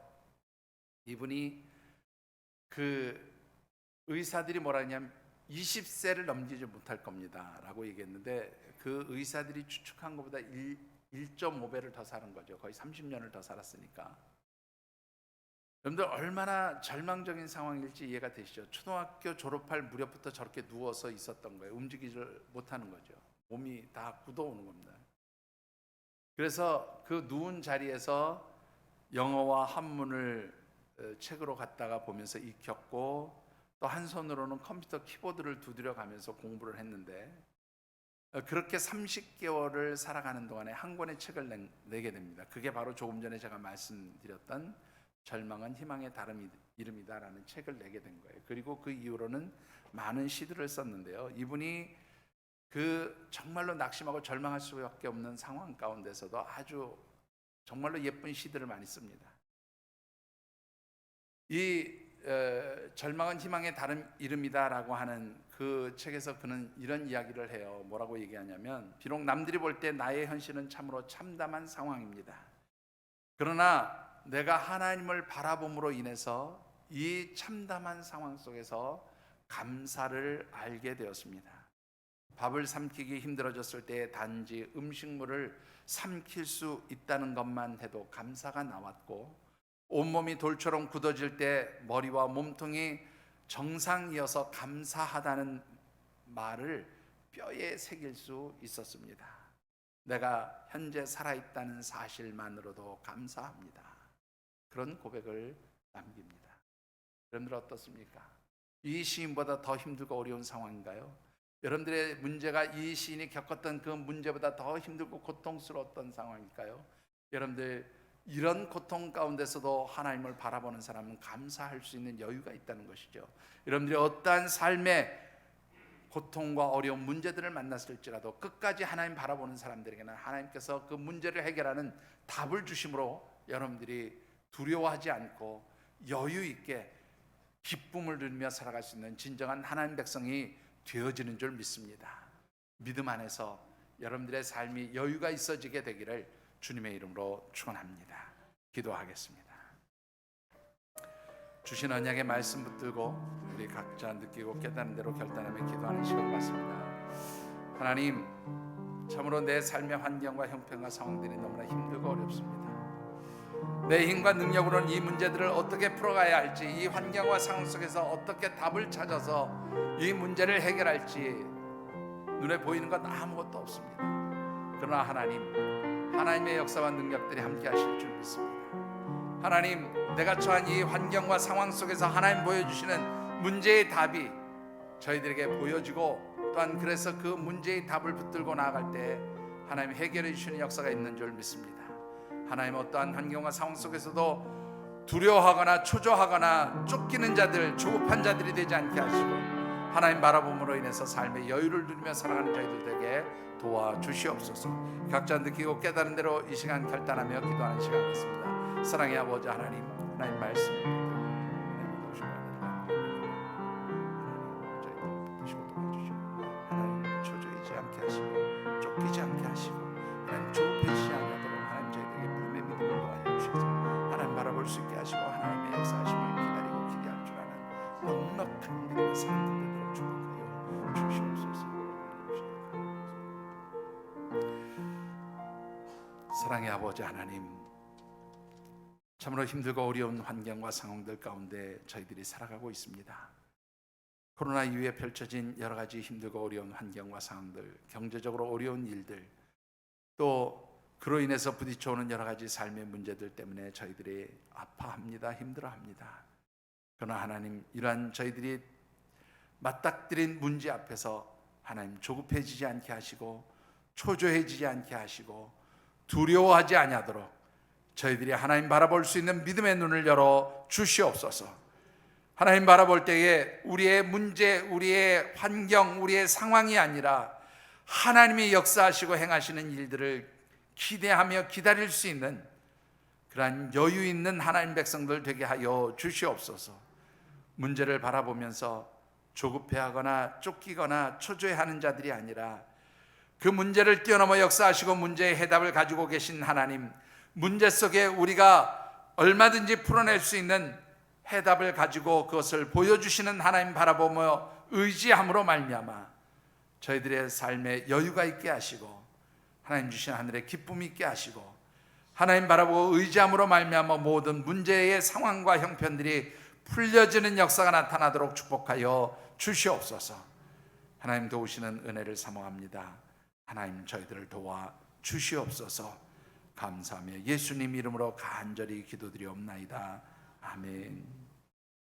이분이 그 의사들이 뭐라 하냐면 20세를 넘기지 못할 겁니다 라고 얘기했는데, 그 의사들이 추측한 것보다 1.5배를 더 사는 거죠. 거의 30년을 더 살았으니까. 여러분들 얼마나 절망적인 상황일지 이해가 되시죠? 초등학교 졸업할 무렵부터 저렇게 누워서 있었던 거예요. 움직이지 못하는 거죠. 몸이 다 굳어오는 겁니다. 그래서 그 누운 자리에서 영어와 한문을 책으로 갖다가 보면서 익혔고, 또 한 손으로는 컴퓨터 키보드를 두드려 가면서 공부를 했는데, 그렇게 30개월을 살아가는 동안에 한 권의 책을 내게 됩니다. 그게 바로 조금 전에 제가 말씀드렸던 절망은 희망의 다른 이름이다라는 책을 내게 된 거예요. 그리고 그 이후로는 많은 시들을 썼는데요. 이분이 그 정말로 낙심하고 절망할 수밖에 없는 상황 가운데서도 아주 정말로 예쁜 시들을 많이 씁니다. 이 절망은 희망의 다른 이름이다라고 하는 그 책에서 그는 이런 이야기를 해요. 뭐라고 얘기하냐면, 비록 남들이 볼 때 나의 현실은 참으로 참담한 상황입니다. 그러나 내가 하나님을 바라봄으로 인해서 이 참담한 상황 속에서 감사를 알게 되었습니다. 밥을 삼키기 힘들어졌을 때 단지 음식물을 삼킬 수 있다는 것만 해도 감사가 나왔고, 온몸이 돌처럼 굳어질 때 머리와 몸통이 정상이어서 감사하다는 말을 뼈에 새길 수 있었습니다. 내가 현재 살아있다는 사실만으로도 감사합니다. 그런 고백을 남깁니다. 여러분들 어떻습니까? 이 시인보다 더 힘들고 어려운 상황인가요? 여러분들의 문제가 이 시인이 겪었던 그 문제보다 더 힘들고 고통스러웠던 상황일까요? 여러분들, 이런 고통 가운데서도 하나님을 바라보는 사람은 감사할 수 있는 여유가 있다는 것이죠. 여러분들이 어떠한 삶의 고통과 어려운 문제들을 만났을지라도 끝까지 하나님 바라보는 사람들에게는 하나님께서 그 문제를 해결하는 답을 주심으로 여러분들이 두려워하지 않고 여유 있게 기쁨을 누리며 살아갈 수 있는 진정한 하나님 백성이 되어지는 줄 믿습니다. 믿음 안에서 여러분들의 삶이 여유가 있어지게 되기를 주님의 이름으로 축원합니다. 기도하겠습니다. 주신 언약의 말씀 붙들고 우리 각자 느끼고 깨닫는 대로 결단하며 기도하는 시간을 갖습니다. 하나님, 참으로 내 삶의 환경과 형편과 상황들이 너무나 힘들고 어렵습니다. 내 힘과 능력으로는 이 문제들을 어떻게 풀어가야 할지, 이 환경과 상황 속에서 어떻게 답을 찾아서 이 문제를 해결할지 눈에 보이는 것 아무것도 없습니다. 그러나 하나님, 하나님의 역사와 능력들이 함께 하실 줄 믿습니다. 하나님, 내가 처한 이 환경과 상황 속에서 하나님 보여주시는 문제의 답이 저희들에게 보여지고, 또한 그래서 그 문제의 답을 붙들고 나아갈 때 하나님 해결해 주시는 역사가 있는 줄 믿습니다. 하나님, 어떠한 환경과 상황 속에서도 두려워하거나 초조하거나 쫓기는 자들, 조급한 자들이 되지 않게 하시고, 하나님 바라봄으로 인해서 삶의 여유를 누리며 살아가는 저희들에게 도와주시옵소서. 각자 느끼고 깨달은 대로 이 시간 결단하며 기도하는 시간 같습니다. 사랑의 아버지 하나님, 하나님 말씀 하나님 초조해지지 않게 하시고 쫓기지 않게 하시고 하나님 조급해지지 않도록 하나님 저희들에게 믿음의 믿음을 도와주셔서 하나님 바라볼 수 있게 하시고 하나님의 역사하심을 기다리고 기대할 줄 아는 넉넉한 믿음의 사람들 되도록 축복하여 주시옵소서. 사랑의 아버지 하나님, 참으로 힘들고 어려운 환경과 상황들 가운데 저희들이 살아가고 있습니다. 코로나 이후에 펼쳐진 여러 가지 힘들고 어려운 환경과 상황들, 경제적으로 어려운 일들, 또 그로 인해서 부딪혀오는 여러 가지 삶의 문제들 때문에 저희들이 아파합니다. 힘들어합니다. 그러나 하나님, 이러한 저희들이 맞닥뜨린 문제 앞에서 하나님 조급해지지 않게 하시고 초조해지지 않게 하시고 두려워하지 아니하도록 저희들이 하나님 바라볼 수 있는 믿음의 눈을 열어 주시옵소서. 하나님 바라볼 때에 우리의 문제, 우리의 환경, 우리의 상황이 아니라 하나님이 역사하시고 행하시는 일들을 기대하며 기다릴 수 있는 그러한 여유 있는 하나님 백성들 되게 하여 주시옵소서. 문제를 바라보면서 조급해하거나 쫓기거나 초조해하는 자들이 아니라 그 문제를 뛰어넘어 역사하시고 문제의 해답을 가지고 계신 하나님, 문제 속에 우리가 얼마든지 풀어낼 수 있는 해답을 가지고 그것을 보여주시는 하나님 바라보며 의지함으로 말미암아 저희들의 삶에 여유가 있게 하시고 하나님 주신 하늘에 기쁨이 있게 하시고 하나님 바라보고 의지함으로 말미암아 모든 문제의 상황과 형편들이 풀려지는 역사가 나타나도록 축복하여 주시옵소서. 하나님 도우시는 은혜를 사모합니다. 하나님 저희들을 도와 주시옵소서. 감사하며 예수님 이름으로 간절히 기도드리옵나이다. 아멘.